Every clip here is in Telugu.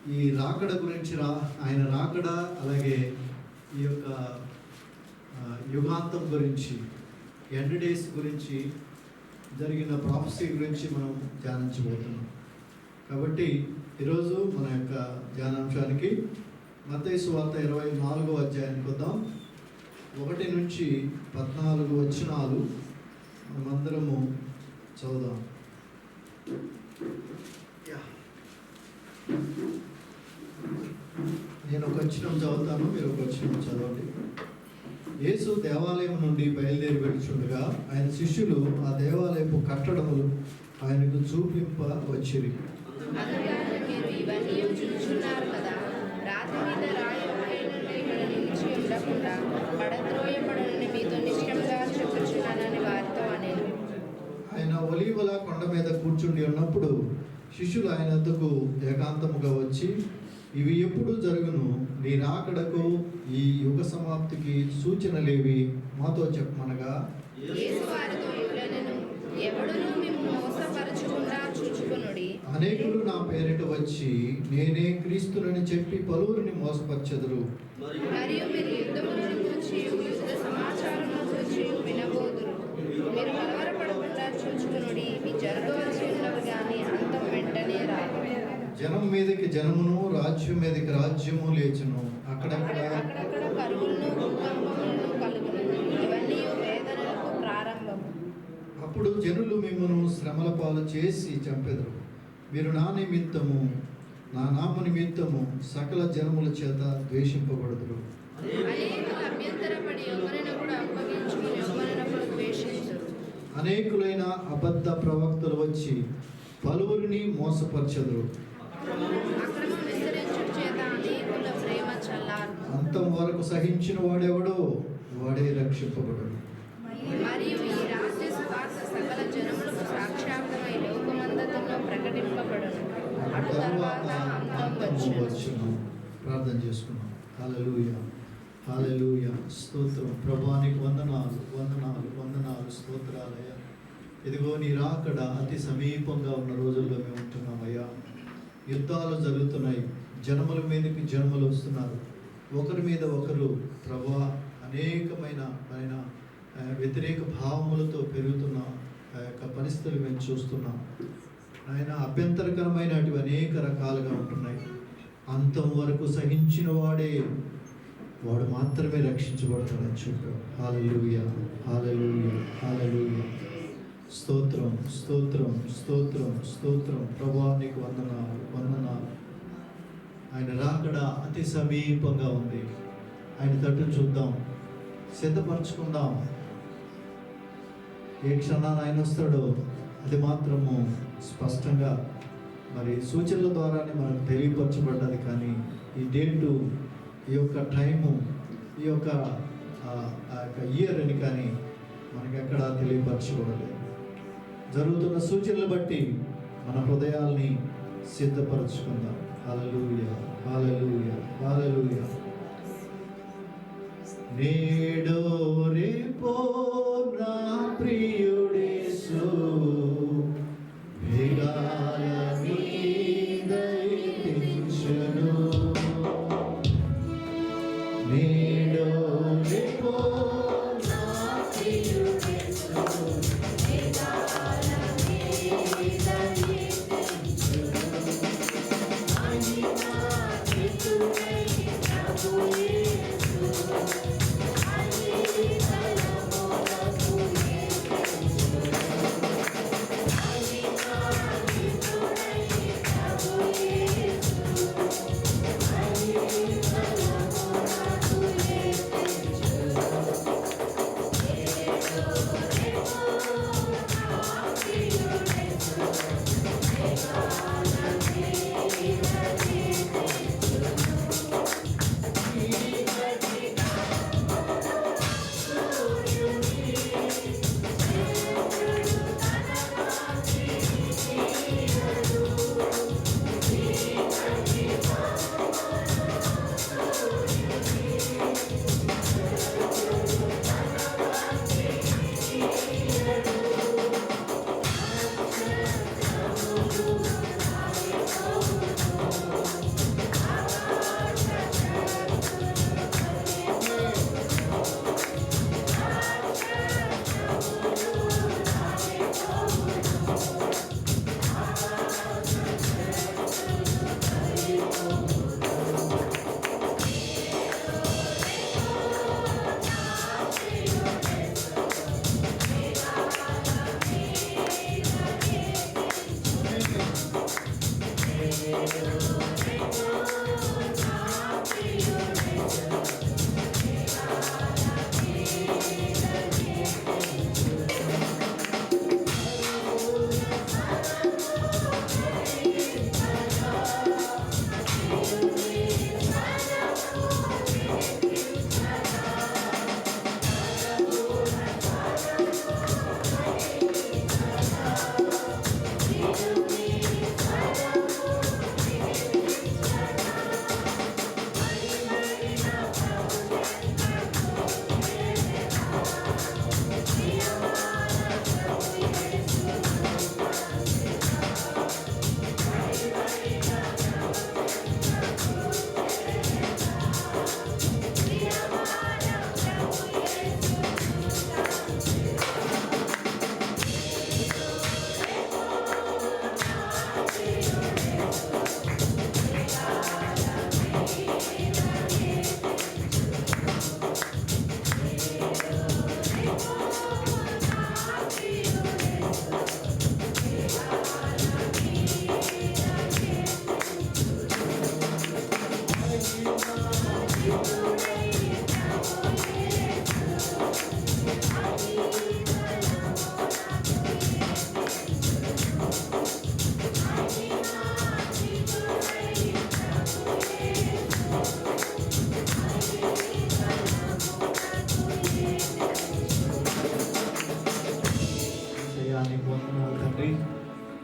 ఈ రాకడ గురించి ఆయన రాకడ, అలాగే ఈ యొక్క యుగాంతం గురించి, ఎండ్ డేస్ గురించి జరిగిన ప్రాఫెసీ గురించి మనం ధ్యానించబోతున్నాం. కాబట్టి ఈరోజు మన యొక్క ధ్యానాంశానికి మత్తయి సువార్త 24వ అధ్యాయానికి వద్దాం. 1 నుంచి 14 వచనాలు మనమందరము చదువుదాం. నేను ఒక వచనం చదువుతాను, మీరు ఒక వచనం చదవండి. యేసు దేవాలయం నుండి బయలుదేరి వెళ్ళుచుండగా ఆయన శిష్యులు ఆ దేవాలయపు కట్టడములు ఆయనకు చూపింప వచ్చిరి. ఆయన ఒలీవల కొండ మీద కూర్చుండి ఉన్నప్పుడు శిష్యులు ఆయన వద్దకు ఏకాంతముగా వచ్చి, ఇవి ఎప్పుడు జరుగును? నీ రాకడకు ఈ యుగ సమాప్తికి సూచనలేవి మాతో చెప్పమనగా, అనేకులు నా పేరిట వచ్చి నేనే క్రీస్తునని చెప్పి పలువురిని మోసపరచెదరు. జనం మీదకి జనమును, రాజ్యం మీదకి రాజ్యము లేచును. అక్కడక్కడ అప్పుడు జనులు మిమ్మను శ్రమల పాలు చేసి చంపెదరు. మీరు నా నిమిత్తము, నా నామ నిమిత్తము సకల జనముల చేత ద్వేషింపబడదురు. అనేకులైన అబద్ధ ప్రవక్తలు వచ్చి పలువురిని మోసపరచెదరు. అంతం వరకు సహించిన వాడెవడో వాడే రక్షింపబడు. ప్రార్థన చేసుకున్నాం. హల్లెలూయా, హల్లెలూయా, స్తోత్రం. ప్రభువానికి వందనాలు, వందనాలు, వందనాలు, స్తోత్రాలయ్యా. ఇదిగో నీ రాకడ అతి సమీపంగా ఉన్న రోజుల్లో మేము ఉంటున్నామయ్యా. యుద్ధాలు జరుగుతున్నాయి, జనముల మీదకి జనములు వస్తున్నారు, ఒకరి మీద ఒకరు ప్రభా అనేకమైన ఆయన వ్యతిరేక భావములతో పెరుగుతున్న యొక్క పరిస్థితులు మేము చూస్తున్నాం. ఆయన అభ్యంతరకరమైనవి అనేక రకాలుగా ఉంటున్నాయి. అంతం వరకు సహించిన వాడు మాత్రమే రక్షించబడతాడని చెప్పాడు. హల్లెలూయా, హల్లెలూయా, హల్లెలూయా. స్తోత్రం, స్తోత్రం, స్తోత్రం, స్తోత్రం. ప్రభువా నీకు వందనాలు, వందనాలు. ఆయన రాకడ అతి సమీపంగా ఉంది. ఆయన తట్టు చూద్దాం, సిద్ధపరచుకుందాం. ఏ క్షణాన ఆయన వస్తాడో అది మాత్రము స్పష్టంగా మరి సూచనల ద్వారానే మనకు తెలియపరచబడ్డది. కానీ ఈ డేటు, ఈ యొక్క టైము, ఈ యొక్క ఇయర్ అని కానీ మనకి ఎక్కడా తెలియపరచబడలేదు. జరుగుతున్న సూచనలు బట్టి మన హృదయాల్ని సిద్ధపరచుకుందాం. హల్లెలూయా, హల్లెలూయా, హల్లెలూయా. నేడో రేపో నా ప్రియుడేసు మేఘాల మీద ఎత్తించును. నేడో రేపో నా ప్రియుడేసు మేఘాల మీద ఎత్తించును. అనినా చితునై ప్రభు యేసు అనినా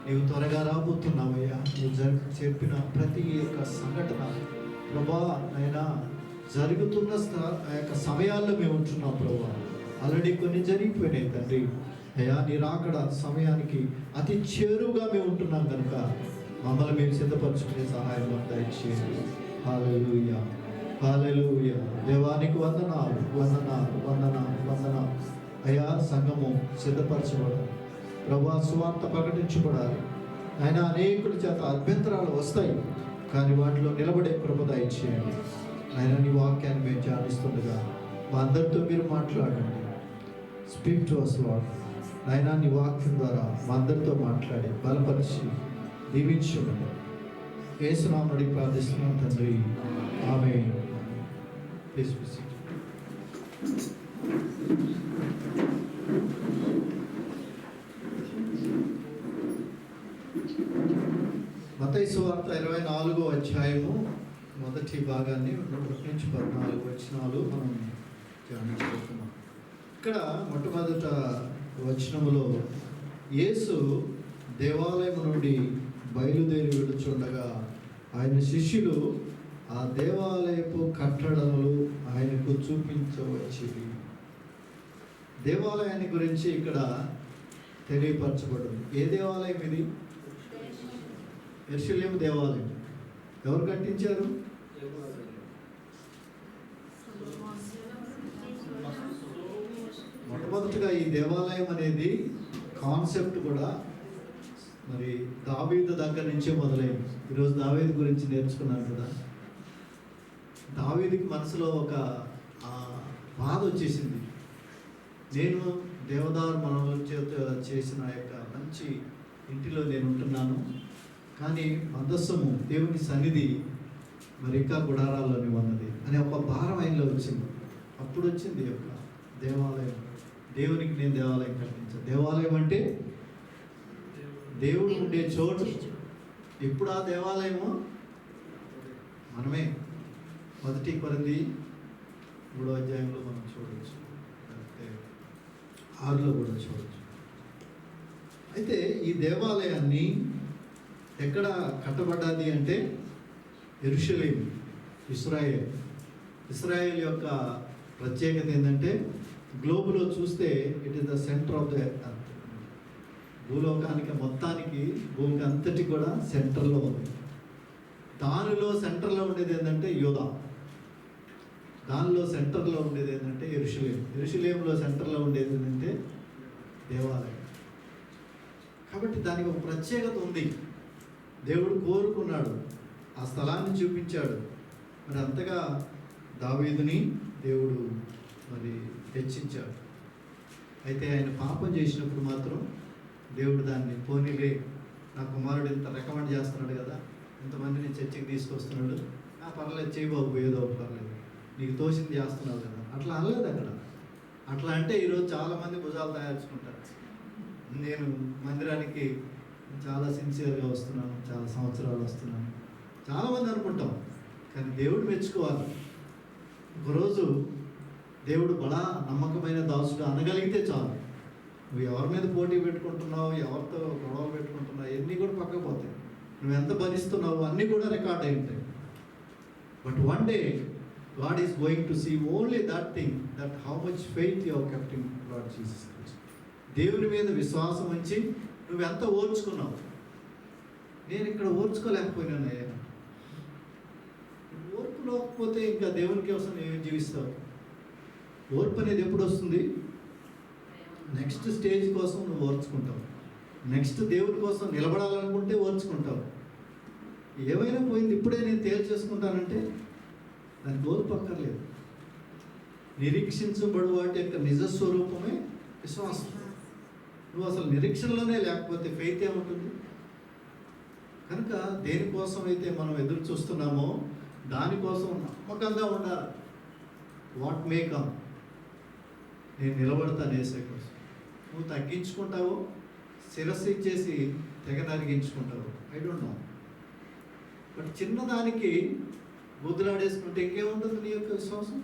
నీవు త్వరగా రాబోతున్నావయ్యా. నువ్వు చెప్పిన ప్రతి ఒక్క సంఘటన ప్రభా అయినా జరుగుతున్న ఆ యొక్క సమయాల్లో మేము ఉంటున్నాం ప్రభా. ఆల్రెడీ కొన్ని జరిగిపోయినాయి తండ్రి. అయ్యా నీ రాకడ సమయానికి అతి చేరువుగా మేము ఉంటున్నాం కనుక మమ్మల్ని మేము సిద్ధపరచుకునే సహాయం దయచేయండి. హల్లెలూయా, హల్లెలూయా. దేవానికి వందనాలు, వందనాలు, వందనాలు, వందనాలు. అయ్యా సంఘము సిద్ధపరచబడాలి ప్రభా, సువార్త ప్రకటించబడాలి. ఆయన అనేకుల చేత అభ్యంతరాలు వస్తాయి, కానీ వాటిలో నిలబడే కృప దయచేయండి. ఆయన నీ వాక్యాన్ని మేము ధ్యానిస్తుండగా మా అందరితో మీరు మాట్లాడండి. Speak to us lord. ఆయన నీ వాక్యం ద్వారా మా అందరితో మాట్లాడి బలపరిచి దీవించండి. యేసు నామమున అడిగి ప్రార్థిస్తున్నాం తండ్రి, ఆమేన్. Please be seated. మత్తయి సువార్త 24వ అధ్యాయము మొదటి భాగాన్ని 1 నుంచి 14 వచనాలు మనం ధ్యానించుకుంటున్నాం. ఇక్కడ మొట్టమొదట వచనములో యేసు దేవాలయం నుండి బయలుదేరి వెళుచుండగా ఆయన శిష్యులు ఆ దేవాలయపు కట్టడములు ఆయనకు చూపించవచ్చేవి. దేవాలయాన్ని గురించి ఇక్కడ తెలియపరచబడింది. ఏ దేవాలయం ఇది? యెరూషలేము దేవాలయం. ఎవరు కట్టించారు? మొట్టమొదటిగా ఈ దేవాలయం అనేది కాన్సెప్ట్ కూడా మరి దావీదు దగ్గర నుంచే మొదలైంది. ఈరోజు దావీదు గురించి నేర్చుకున్నాను కదా. దావీదుకి మనసులో ఒక బాధ వచ్చేసింది. నేను దేవదారు మనవ చేత చేసిన యొక్క మంచి ఇంటిలో నేను ఉంటున్నాను, కానీ మందస్సము దేవుని సన్నిధి మరి ఇంకా గుడారాల్లోనే ఉన్నది అనే ఒక భారం ఆయనలో వచ్చింది. అప్పుడు వచ్చింది యొక్క దేవాలయం. దేవునికి నేను దేవాలయం కట్టించాను. దేవాలయం అంటే దేవుడు ఉండే చోటు. ఇప్పుడు ఆ దేవాలయము మనమే. 1 కొరింథీ 3వ అధ్యాయంలో మనం చూడవచ్చు, లేకపోతే 6లో కూడా చూడవచ్చు. అయితే ఈ దేవాలయాన్ని ఎక్కడ కట్టబడ్డది అంటే యెరూషలేము, ఇశ్రాయేల్. ఇశ్రాయేల్ యొక్క ప్రత్యేకత ఏంటంటే గ్లోబులో చూస్తే it is the centre of the earth. భూలోకానికి మొత్తానికి, భూమికి అంతటి కూడా సెంటర్లో ఉంది. దానిలో సెంటర్లో ఉండేది ఏంటంటే యూదా. దానిలో సెంటర్లో ఉండేది ఏంటంటే యెరూషలేము. యెరూషలేములో సెంటర్లో ఉండేది ఏంటంటే దేవాలయం. కాబట్టి దానికి ఒక ప్రత్యేకత ఉంది. దేవుడు కోరుకున్నాడు, ఆ స్థలాన్ని చూపించాడు. మరి అంతగా దావీదుని దేవుడు మరి హెచ్చించాడు. అయితే ఆయన పాపం చేసినప్పుడు మాత్రం దేవుడు దాన్ని పోనీలే, నా కుమారుడు ఇంత రికమెండ్ చేస్తున్నాడు కదా, ఇంతమందిని చర్చికి తీసుకొస్తున్నాడు, పర్లేదు చేయి బాబు, ఏదో పర్లేదు, నీకు తోచింది చేస్తున్నావు కదా, అట్లా అనలేదు అక్కడ. అట్లా అంటే ఈరోజు చాలామంది భుజాలు తయారుచుకుంటారు. నేను మందిరానికి చాలా సిన్సియర్గా వస్తున్నాను, చాలా సంవత్సరాలు వస్తున్నాను, చాలామంది అనుకుంటాం. కానీ దేవుడు మెచ్చుకోవాలి. ఒకరోజు దేవుడు బడా నమ్మకమైన దాసుడు అనగలిగితే చాలు. నువ్వు ఎవరి మీద పోటీ పెట్టుకుంటున్నావు, ఎవరితో గొడవలు పెట్టుకుంటున్నావు, ఇవన్నీ కూడా పక్కకు పోతాయి. నువ్వు ఎంత భరిస్తున్నావు అన్నీ కూడా రికార్డ్ అయి ఉంటాయి. But one day God is going to see only that thing, that how much faith you have kept in Lord Jesus Christ. దేవుని మీద విశ్వాసం ఉంచి నువ్వు ఎంత ఓర్చుకున్నావు. నేను ఇక్కడ ఓర్చుకోలేకపోయినానయ్యా. ఓర్పు లేకపోతే ఇంకా దేవునికి కోసం ఏమి జీవిస్తావు? ఓర్పు అనేది ఎప్పుడు వస్తుంది? నెక్స్ట్ స్టేజ్ కోసం నువ్వు ఓర్చుకుంటావు. నెక్స్ట్ దేవుని కోసం నిలబడాలనుకుంటే ఓర్చుకుంటావు. ఏమైనా పోయింది ఇప్పుడే నేను తేల్చేసుకుంటానంటే దానికి ఓర్పు అక్కర్లేదు. నిరీక్షించబడు వాటి యొక్క నిజస్వరూపమే విశ్వాసం. నువ్వు అసలు నిరీక్షణలోనే లేకపోతే ఫెయిత్ ఏముంటుంది? కనుక దేనికోసం అయితే మనం ఎదురు చూస్తున్నామో దానికోసం నమ్మకంగా ఉండాలి. వాట్ మే కమ్, నేను నిలబడతాను యేసయ్య కోసం. నువ్వు తగ్గించుకుంటావో, శిరస్సు ఇచ్చేసి తెగ నరిగించుకుంటావు, ఐ డోంట్ నో. బట్ చిన్నదానికి బుద్ధులాడేసుకుంటే ఇంకేముంటుంది నీ యొక్క విశ్వాసం?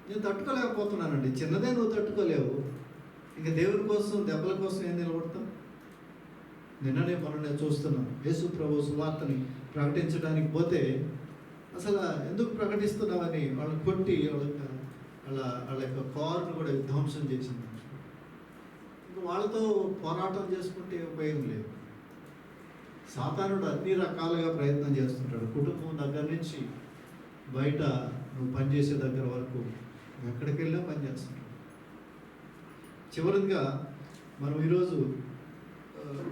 నేను తట్టుకోలేకపోతున్నానండి. చిన్నదే నువ్వు తట్టుకోలేవు, ఇంకా దేవుని కోసం దెబ్బల కోసం ఏం నిలబడతాం? నిన్ననే మనం చూస్తున్నాం, యేసు ప్రభు సువార్తని ప్రకటించడానికి పోతే అసలు ఎందుకు ప్రకటిస్తున్నామని వాళ్ళని కొట్టి వాళ్ళ యొక్క కారును కూడా విధ్వంసం చేసింది. ఇంకా వాళ్ళతో పోరాటం చేసుకుంటే ఉపయోగం లేదు. సాతానుడు అన్ని రకాలుగా ప్రయత్నం చేస్తుంటాడు. కుటుంబం దగ్గర నుంచి బయట నువ్వు పనిచేసే దగ్గర వరకు ఎక్కడికి వెళ్ళినా పనిచేస్తుంటాడు. చివరిగా మనం ఈరోజు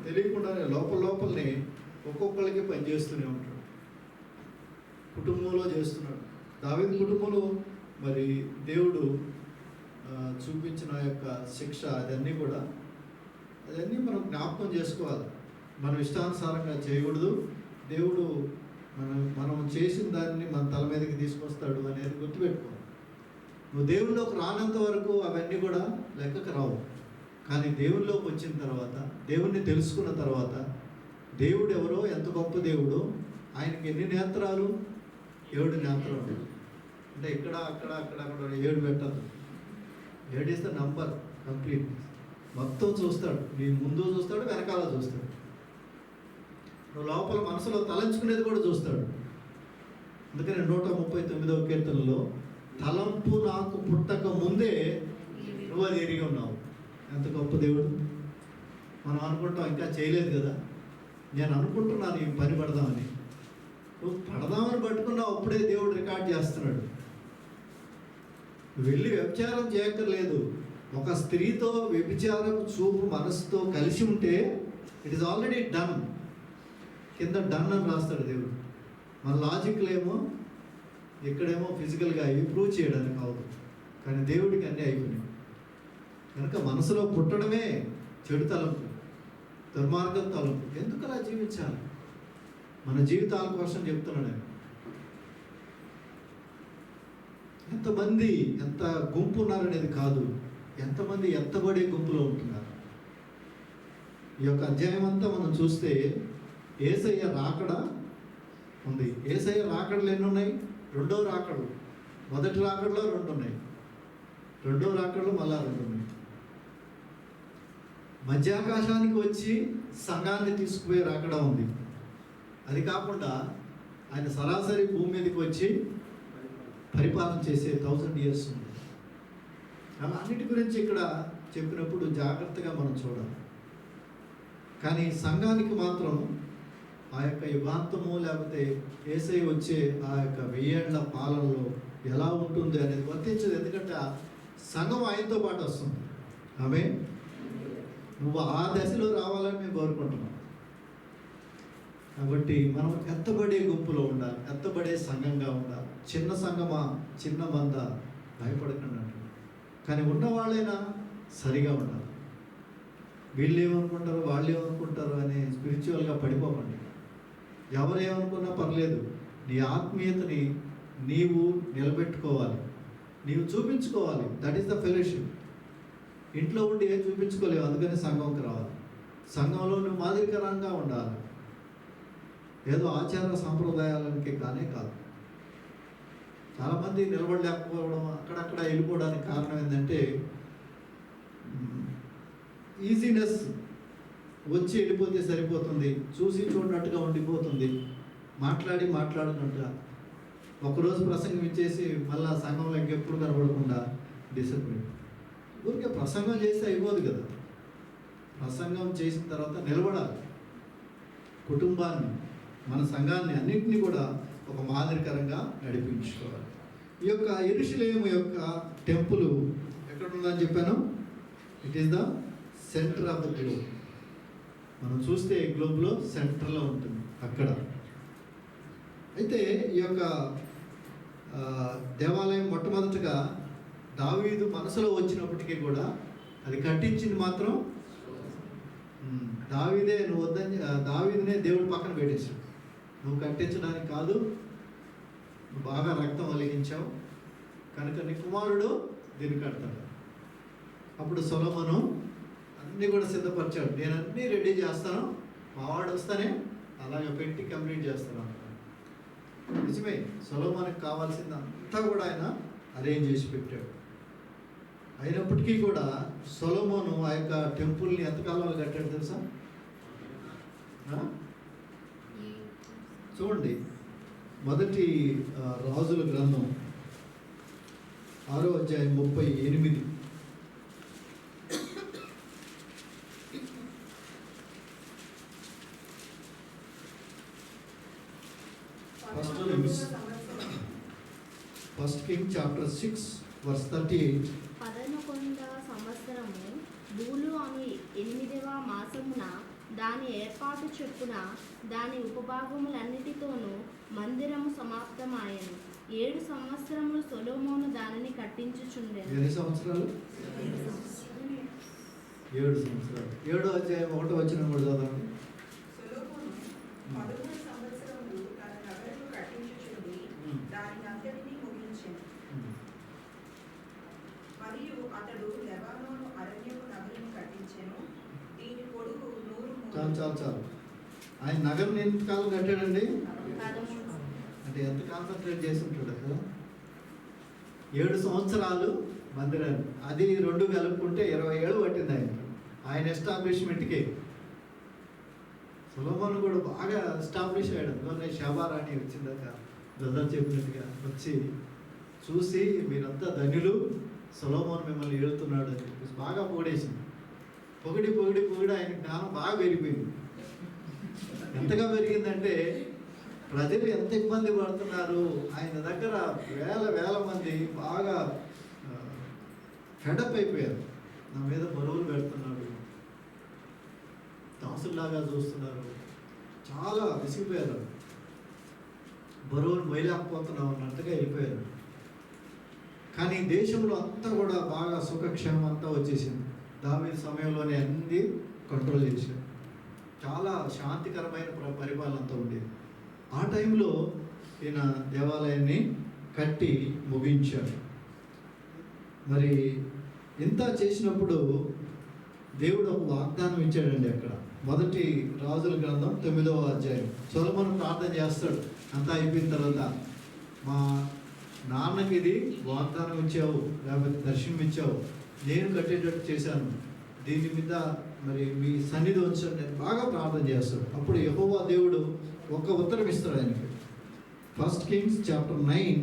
తెలియకుండానే లోపలనే ఒక్కొక్కరికి పనిచేస్తూనే ఉంటాడు. కుటుంబంలో చేస్తున్నాడు. దావీదు కుటుంబంలో మరి దేవుడు చూపించిన యొక్క శిక్ష అదన్నీ మనం జ్ఞాపకం చేసుకోవాలి. మనం ఇష్టానుసారంగా చేయకూడదు. దేవుడు మనం చేసిన దాన్ని మన తల మీదకి తీసుకొస్తాడు అనేది గుర్తుపెట్టుకో. నువ్వు దేవుళ్ళలోకి రానంత వరకు అవన్నీ కూడా లెక్కకు రావు. కానీ దేవుళ్ళలోకి వచ్చిన తర్వాత, దేవుణ్ణి తెలుసుకున్న తర్వాత, దేవుడు ఎవరో, ఎంత గొప్ప దేవుడు, ఆయనకి ఎన్ని నేత్రాలు? 7 నేత్రాలు. అంటే ఇక్కడ అక్కడ 7 పెట్టదు. 7 ఇస్ ద నంబర్ కంప్లీట్. మొత్తం చూస్తాడు. నీ ముందు చూస్తాడు, వెనకాల చూస్తాడు. నువ్వు లోపల మనసులో తలంచుకునేది కూడా చూస్తాడు. అందుకని 139వ కీర్తనలో తలంపు నాకు పుట్టక ముందే నువ్వు అది ఎరిగి ఉన్నావు. ఎంత గొప్ప దేవుడు. మనం అనుకుంటాం ఇంకా చేయలేదు కదా, నేను అనుకుంటున్నాను ఈ పని పడదామని. నువ్వు పడదామని పట్టుకున్నావు, అప్పుడే దేవుడు రికార్డ్ చేస్తున్నాడు. వెళ్ళి వ్యభిచారం చేయక్కర్లేదు. ఒక స్త్రీతో వ్యభిచారం చూపు మనసుతో కలిసి ఉంటే ఇట్ ఈస్ ఆల్రెడీ డన్. కింద డన్ అని రాస్తాడు దేవుడు. మన లాజిక్లో ఏమో ఇక్కడేమో ఫిజికల్గా అవి ప్రూవ్ చేయడానికి అవ్వదు, కానీ దేవుడికి అన్నీ అయిపోయినాయి. కనుక మనసులో పుట్టడమే చెడు తలంపు, దుర్మార్గం తలంపు. ఎందుకు అలా జీవించాలి? మన జీవితాల కోసం చెప్తున్నాడు. ఎంతమంది ఎంత గుంపు ఉన్నారనేది కాదు, ఎంతమంది ఎత్తబడే గుంపులో ఉంటున్నారు. ఈ యొక్క అధ్యాయం అంతా మనం చూస్తే యేసయ్య రాకడ ఉంది. యేసయ్య రాకడలు ఎన్ని ఉన్నాయి? 2వ రాకడలు. మొదటి రాకడలో 2 ఉన్నాయి, 2వ రాకడలో మళ్ళా 2 ఉన్నాయి. మధ్యాకాశానికి వచ్చి సంఘాన్ని తీసుకుపోయి రాకడ ఉంది. అది కాకుండా ఆయన సరాసరి భూమి మీదకి వచ్చి పరిపాలన చేసే 1000 years ఉంది. అలా అన్నిటి గురించి ఇక్కడ చెప్పినప్పుడు జాగ్రత్తగా మనం చూడాలి. కానీ సంఘానికి మాత్రం ఆ యొక్క యుగాంతము లేకపోతే యేసయ్య వచ్చే ఆ యొక్క 1000 ఏళ్ల పాలనలో ఎలా ఉంటుంది అనేది వర్తించదు. ఎందుకంటే ఆ సంఘం ఆయనతో పాటు వస్తుంది. ఆమె నువ్వు ఆ దశలో రావాలని మేము కోరుకుంటున్నాం. కాబట్టి మనం ఎత్తబడే గుంపులో ఉండాలి, ఎత్తబడే సంఘంగా ఉండాలి. చిన్న సంఘమా, చిన్న మంద, భయపడకుండా. కానీ ఉన్నవాళ్ళైనా సరిగా ఉండాలి. వీళ్ళు ఏమనుకుంటారు, వాళ్ళు ఏమనుకుంటారు అని స్పిరిచువల్గా పడిపోకండి. ఎవరేమనుకున్నా పర్లేదు, నీ ఆత్మీయతని నీవు నిలబెట్టుకోవాలి, నీవు చూపించుకోవాలి. That is the fellowship. ఇంట్లో ఉండి ఏం చూపించుకోలేవు, అందుకని సంఘంకి రావాలి. సంఘంలో నువ్వు మాదిరికరంగా ఉండాలి, ఏదో ఆచార సాంప్రదాయాలకి కానే కాదు. చాలామంది నిలబడలేకపోవడం, అక్కడక్కడ వెళ్ళిపోవడానికి కారణం ఏంటంటే ఈజీనెస్. వచ్చి వెళ్ళిపోతే సరిపోతుంది, చూసి చూడనట్టుగా ఉండిపోతుంది, మాట్లాడుకున్నట్టుగా. ఒకరోజు ప్రసంగం ఇచ్చేసి మళ్ళా సంఘంలో ఇంకెప్పుడు కనబడకుండా డిసిప్లిన్. ఊరికే ప్రసంగం చేస్తే అయిపోదు కదా. ప్రసంగం చేసిన తర్వాత నిలబడాలి. కుటుంబాన్ని, మన సంఘాన్ని అన్నింటినీ కూడా ఒక మాదిరికరంగా నడిపించుకోవాలి. ఈ యొక్క యెరూషలేము యొక్క టెంపుల్ ఎక్కడ ఉందని చెప్పాను? It is the centre of the globe. మనం చూస్తే గ్లోబ్లో సెంటర్లో ఉంటుంది అక్కడ. అయితే ఈ యొక్క దేవాలయం మొట్టమొదటిగా దావీదు మనసులో వచ్చినప్పటికీ కూడా అది కట్టించింది మాత్రం దావీదే. నువ్వు వద్దని దావీదునే దేవుడు పక్కన పెట్టేశాడు. నువ్వు కట్టించడానికి కాదు, నువ్వు బాగా రక్తం ఒలిగించావు కనుక నీ కుమారుడు దీన్ని కడతాడు. అప్పుడు సొలొమోను అన్నీ కూడా సిద్ధపరిచాడు. నేను అన్నీ రెడీ చేస్తాను, మావాడు వస్తానే అలాగే పెట్టి కంప్లీట్ చేస్తాను అంటాడు. నిజమే, సొలొమోనుకి కావాల్సింది అంతా కూడా ఆయన అరేంజ్ చేసి పెట్టాడు. అయినప్పటికీ కూడా సొలొమోను ఆ యొక్క టెంపుల్ని ఎంతకాలంలో కట్టాడు తెలుసా? చూడండి, మొదటి రాజుల గ్రంథం 6వ అధ్యాయం 38. First king chapter 6 verse 38. 11వ సంవత్సరము బూలు అను 8వ మాసమున దాని ఏర్పాటు చొప్పున దాని ఉపభాగములన్నిటితోనూ మందిరము సమాప్తమాయెను. 7 సంవత్సరములు సొలొమోను దానిని కట్టించుచుండెను. ఎన్ని సంవత్సరాలు? 7 సంవత్సరాలు. 7వ అధ్యాయం 1వ వచనం కూడా చదవండి. సొలొమోను 13 సంవత్సరములు తన నగరును కట్టించుచుండి దాని అంతటిని ముగించెను. మరియు అతడు లెబానోను అరణ్యపు నగరును కట్టించెను. దీని పొడుగు 100 చాలు. ఆయన నగరం ఎంతకాలం కట్టాడండి? 13 అంటే ఎంత కాన్సన్ట్రేట్ చేసి ఉంటాడు కదా. 7 సంవత్సరాలు మందిరాన్ని, అది 2 కలుపుకుంటే 20 ఏళ్ళు పట్టింది ఆయన ఎస్టాబ్లిష్మెంట్కి. సొలొమోను కూడా బాగా ఎస్టాబ్లిష్ అయ్యాడు. అందులోనే షాబారాణి వచ్చిందాక బ్రదర్ చెప్పినట్టుగా వచ్చి చూసి మీరంతా ధన్యులు, సొలొమోను మిమ్మల్ని ఏడుతున్నాడు అని చెప్పేసి బాగా పొగిడేసింది. పొగిడి ఆయన జ్ఞానం బాగా పెరిగిపోయింది. ఎంతగా పెరిగిందంటే ప్రజలు ఎంత ఇబ్బంది పడుతున్నారు, ఆయన దగ్గర వేల మంది బాగా ఫెడప్ అయిపోయారు. నా మీద బరువులు పెడుతున్నాడు, దాసుల్లాగా చూస్తున్నారు, చాలా విసిగిపోయారు, బరువులు మొయ్యలేకపోతున్నాం అన్నట్టుగా వెళ్ళిపోయారు. కానీ దేశంలో అంతా కూడా బాగా సుఖక్షేమం అంతా వచ్చేసింది. దావీదు సమయంలోనే అన్ని కంట్రోల్ చేశారు. చాలా శాంతికరమైన పరిపాలన అంతా ఉండేది. ఆ టైంలో ఈయన దేవాలయాన్ని కట్టి ముగించాడు. మరి ఇంత చేసినప్పుడు దేవుడు ఒక వాగ్దానం ఇచ్చాడండి. అక్కడ మొదటి రాజుల గ్రంథం 9వ అధ్యాయం సొలొమోను ప్రార్థన చేస్తాడు. అంతా అయిపోయిన తర్వాత, మా నాన్నకి ఇది వాగ్దానం ఇచ్చావు, లేకపోతే దర్శనం ఇచ్చావు, నేను కట్టేటట్టు చేశాను, దీని మీద మరి మీ సన్నిధి ఉంచండి నేను బాగా ప్రార్థన చేస్తాడు. అప్పుడు యెహోవా దేవుడు ఒక ఉత్తరం ఇస్తాడు ఆయనకి. ఫస్ట్ కింగ్స్ చాప్టర్ 9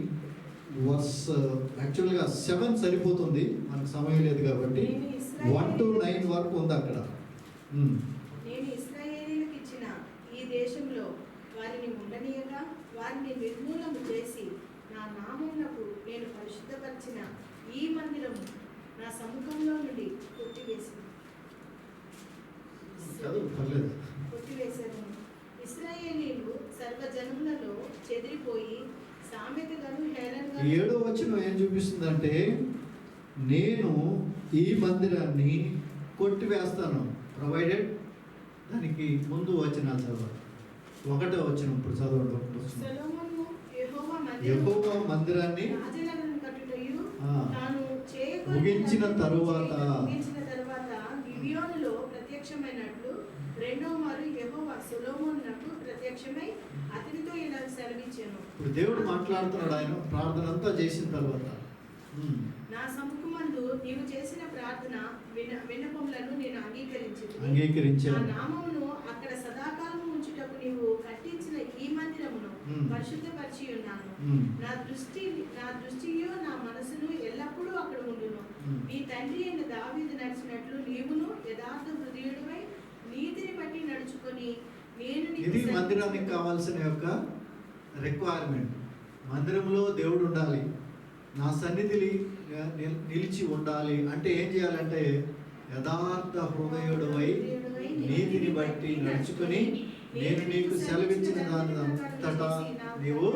వర్స్ యాక్చువల్గా 7 సరిపోతుంది, మనకు సమయం లేదు కాబట్టి 1 to 9 వరకు ఉంది అక్కడ. నేను ఇశ్రాయేలీయులకు ఇచ్చిన ఈ దేశంలో వారిని ఉండనీయగా వారిని నిర్మూలన చేసి నా నామమునకు నేను పరిశుద్ధపరిచిన ఈ మందిరము నా సముఖంలో నుండి కొట్టివేశాను. ఇశ్రాయేలీయులు సర్వజనములలో చెదిరిపోయి సామెతగాను హేళనగా. 7వ వచనం ఏం చూపిస్తుందంటే, నేను ఈ మందిరాన్ని కొట్టివేస్తాను, ప్రొవైడెడ్. దానికి ముందు వచనాలు చదవాలి. ఒకటో వచనం ఇప్పుడు చదవండి. ఒకటో వచనం. సొలొమోను యెహోవా యెహోవా మందిరాన్ని రాజనగరం కట్టుటయు ఆ, తాను ముగించిన తరువాత గిబియోనులో ప్రత్యక్షమైనట్లు రెండవ మారు యెహోవా సొలొమోనునకు ప్రత్యక్షమై అతనితో ఇలా సెలవిచ్చాను. ఇప్పుడు దేవుడు మాట్లాడుతున్నాడు. ఆయన ప్రార్థన అంతా చేసిన తర్వాత నా సముఖమందు నీవు చేసిన ప్రార్థన విన్నపములను నేను అంగీకరించాను. నా నామమును అక్కడ సదాకాలము ఉంచుటకు నీవు కట్టించిన ఈ మందిరమును పరిశుద్ధపరిచి ఉన్నాను. నా దృష్టియు నా మనసును ఎల్లప్పుడూ అక్కడ ఉండును. నీ తండ్రి అయిన దావీదు నడిచినట్లు నీవును యథార్థ హృదయుడివై నీతిని బట్టి నడుచుకొని నేను ఇది మందిరానికి కావాల్సిన యొక్క రిక్వైర్మెంట్. మందిరంలో దేవుడు ఉండాలి, నా సన్నిధి నిలిచి ఉండాలి అంటే ఏం చేయాలంటే యథార్థ హృదయుడవై నీతిని బట్టి నడుచుకొని నేను నీకు సెలవిచ్చిన దాని అంతటా నీవు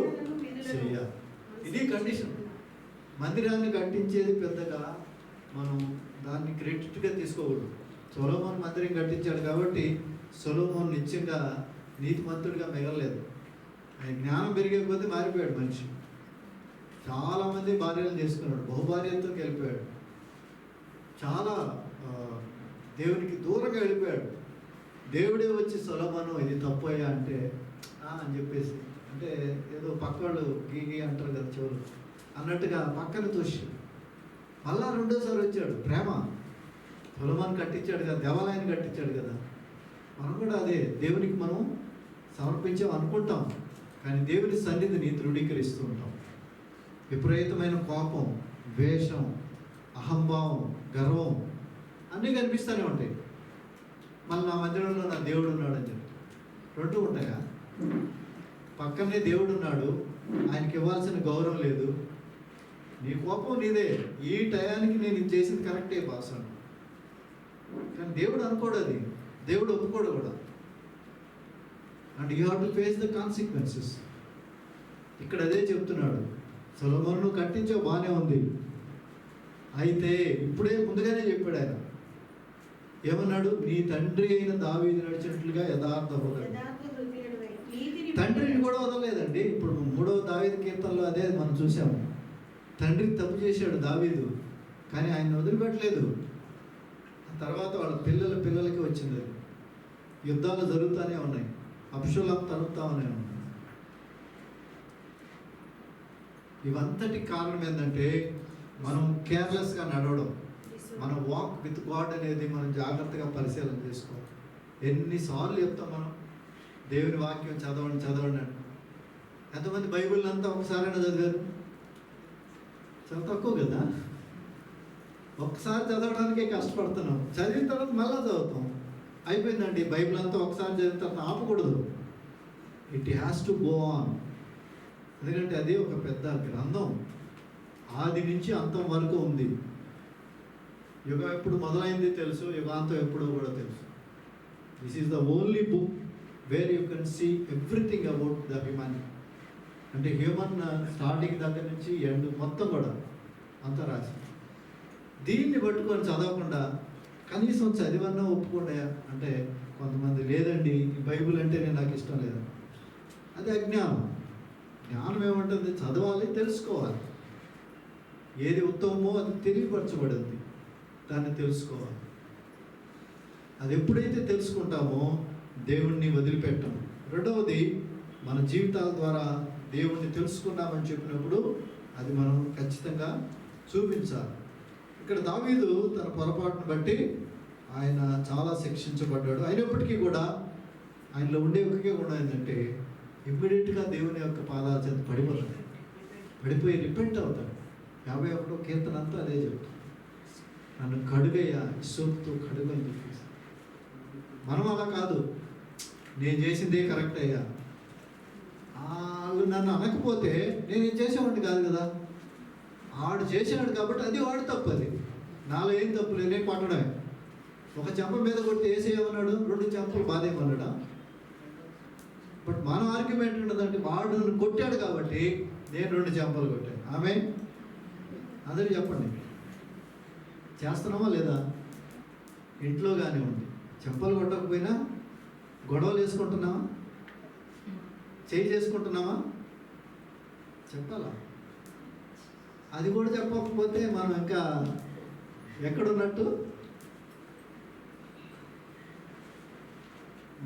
చేయాలి. ఇది కండిషన్. మందిరాన్ని కట్టించేది పెద్దగా మనం దాన్ని క్రెడిట్గా తీసుకోకూడదు. సొలొమోను మందిరం కట్టించాడు కాబట్టి సొలొమోను నిత్యంగా నీతిమంతుడిగా మిగలలేదు. ఆయన జ్ఞానం పెరిగే కొద్దీ మారిపోయాడు మనిషి. చాలామంది భార్యలు చేసుకున్నాడు, బహుభార్యతో వెళ్ళిపోయాడు, చాలా దేవునికి దూరంగా వెళ్ళిపోయాడు. దేవుడే వచ్చి సొలొమోను ఇది తప్పయ్యా అంటే అని చెప్పేసి, అంటే ఏదో పక్కవాళ్ళు గీ అంటారు కదా చెవులు అన్నట్టుగా పక్కన తోసి మళ్ళా రెండోసారి వచ్చాడు. ప్రేమ. సొలొమోను కట్టించాడు కదా, దేవాలయాన్ని కట్టించాడు కదా. మనం కూడా అదే దేవునికి మనం సమర్పించాం అనుకుంటాం, కానీ దేవుని సన్నిధిని దృఢీకరిస్తూ ఉంటాం. విపరీతమైన కోపం, ద్వేషం, అహంభావం, గర్వం అన్నీ కనిపిస్తూనే ఉంటాయి. మళ్ళీ నా మందిరంలో నా దేవుడు ఉన్నాడని చెప్పి రెండు ఉంటాయా? పక్కనే దేవుడు ఉన్నాడు, ఆయనకి ఇవ్వాల్సిన గౌరవం లేదు. నీ కోపం నీదే, ఈ టయానికి నేను ఇది చేసింది కరెక్టే బాస్ అని. కానీ దేవుడు అనుకోడు, అది దేవుడు ఒప్పుకోడు కూడా. And you have to face the consequences. ఇక్కడ అదే చెప్తున్నాడు. సొలొమోను కట్టించావు, బాగానే ఉంది. అయితే ఇప్పుడే ముందుగానే చెప్పాడు ఆయన. ఏమన్నాడు? నీ తండ్రి అయిన దావీదు నడిచినట్లుగా యథార్థ హృదయుడు. తండ్రిని కూడా వదలలేదండి. ఇప్పుడు 3వ దావీదు కీర్తనలో అదే మనం చూసాము. తండ్రి తప్పు చేశాడు దావీదు, కానీ ఆయన వదిలిపెట్టలేదు. ఆ తర్వాత వాళ్ళ పిల్లలకి వచ్చింది. యుద్ధాలు జరుగుతూనే ఉన్నాయి, అబ్షాలోము తరుగుతూ ఉన్నాయి. ఇవంతటి కారణం ఏంటంటే మనం కేర్లెస్గా నడవడం. మన వాక్ విత్ గాడ్ అనేది మనం జాగ్రత్తగా పరిశీలన చేసుకోవాలి. ఎన్నిసార్లు చెప్తాం మనం దేవుని వాక్యం చదవండి అని. ఎంతమంది బైబిల్ అంతా ఒకసారైనా చదివారు? చాలా తక్కువ కదా. ఒక్కసారి చదవడానికే కష్టపడుతున్నాం, చదివిన తర్వాత మళ్ళీ చదువుతాం. అయిపోయిందండి, బైబిల్ అంతా ఒకసారి చదివిన తర్వాత ఆపకూడదు. It has to go on. ఎందుకంటే అది ఒక పెద్ద గ్రంథం, ఆది నుంచి అంతం వరకు ఉంది. యుగం ఎప్పుడు మొదలైంది తెలుసు, యుగాంతం ఎప్పుడో కూడా తెలుసు. This is the only book where you can see everything about the human. అంటే హ్యూమన్ స్టార్టింగ్ దగ్గర నుంచి ఎండ్ మొత్తం కూడా అంతా రాసి. దీన్ని పట్టుకొని చదవకుండా కనీసం చదివన్నా ఒప్పుకోండి అంటే కొంతమంది లేదండి ఈ బైబిల్ అంటేనే నాకు ఇష్టం లేదు. అది అజ్ఞానం. జ్ఞానం ఏమంటుంది? చదవాలి, తెలుసుకోవాలి. ఏది ఉత్తమమో అది తెలియపరచబడింది, దాన్ని తెలుసుకోవాలి. అది ఎప్పుడైతే తెలుసుకుంటామో దేవుణ్ణి వదిలిపెట్టాము. రెండవది, మన జీవితాల ద్వారా దేవుణ్ణి తెలుసుకున్నామని చెప్పినప్పుడు అది మనం ఖచ్చితంగా చూపించాలి. ఇక్కడ దావీదు తన పొరపాటును బట్టి ఆయన చాలా శిక్షించబడ్డాడు. అయినప్పటికీ కూడా ఆయనలో ఉండే ఒకే గుణం ఏంటంటే ఇమ్మీడియట్గా దేవుని యొక్క పాదాల చేత పడిపోయి రిపెంట్ అవుతాడు. 51వ కీర్తన అంతా అదే చెప్తాడు, నన్ను కడుగయ్యా ఇసోపుతో కడుగు అని చెప్పేసి. మనం అలా కాదు, నేను చేసిందే కరెక్ట్ అయ్యా, వాళ్ళు నన్ను అనకపోతే నేనేం చేసేవాడిని కాదు కదా, ఆడు చేసాడు కాబట్టి అది వాడు తప్పు. అది నాలో ఏం తప్పు లేదు, నేను కొట్టడమే. ఒక చెంప మీద కొట్టి వేసేయమన్నాడు, 2 చెంపలు బాధేయమన్నాడా? బట్ మన ఆర్గ్యుమెంట్ ఉండదంటే వాడు కొట్టాడు కాబట్టి నేను 2 చెంపలు కొట్టాను. ఆమె అందరూ చెప్పండి, చేస్తున్నామా లేదా? ఇంట్లో కానివ్వండి, చెంపలు కొట్టకపోయినా గొడవలు వేసుకుంటున్నావా? చేసుకుంటున్నామా? చెప్పాలా? అది కూడా చెప్పకపోతే మనం ఇంకా ఎక్కడున్నట్టు?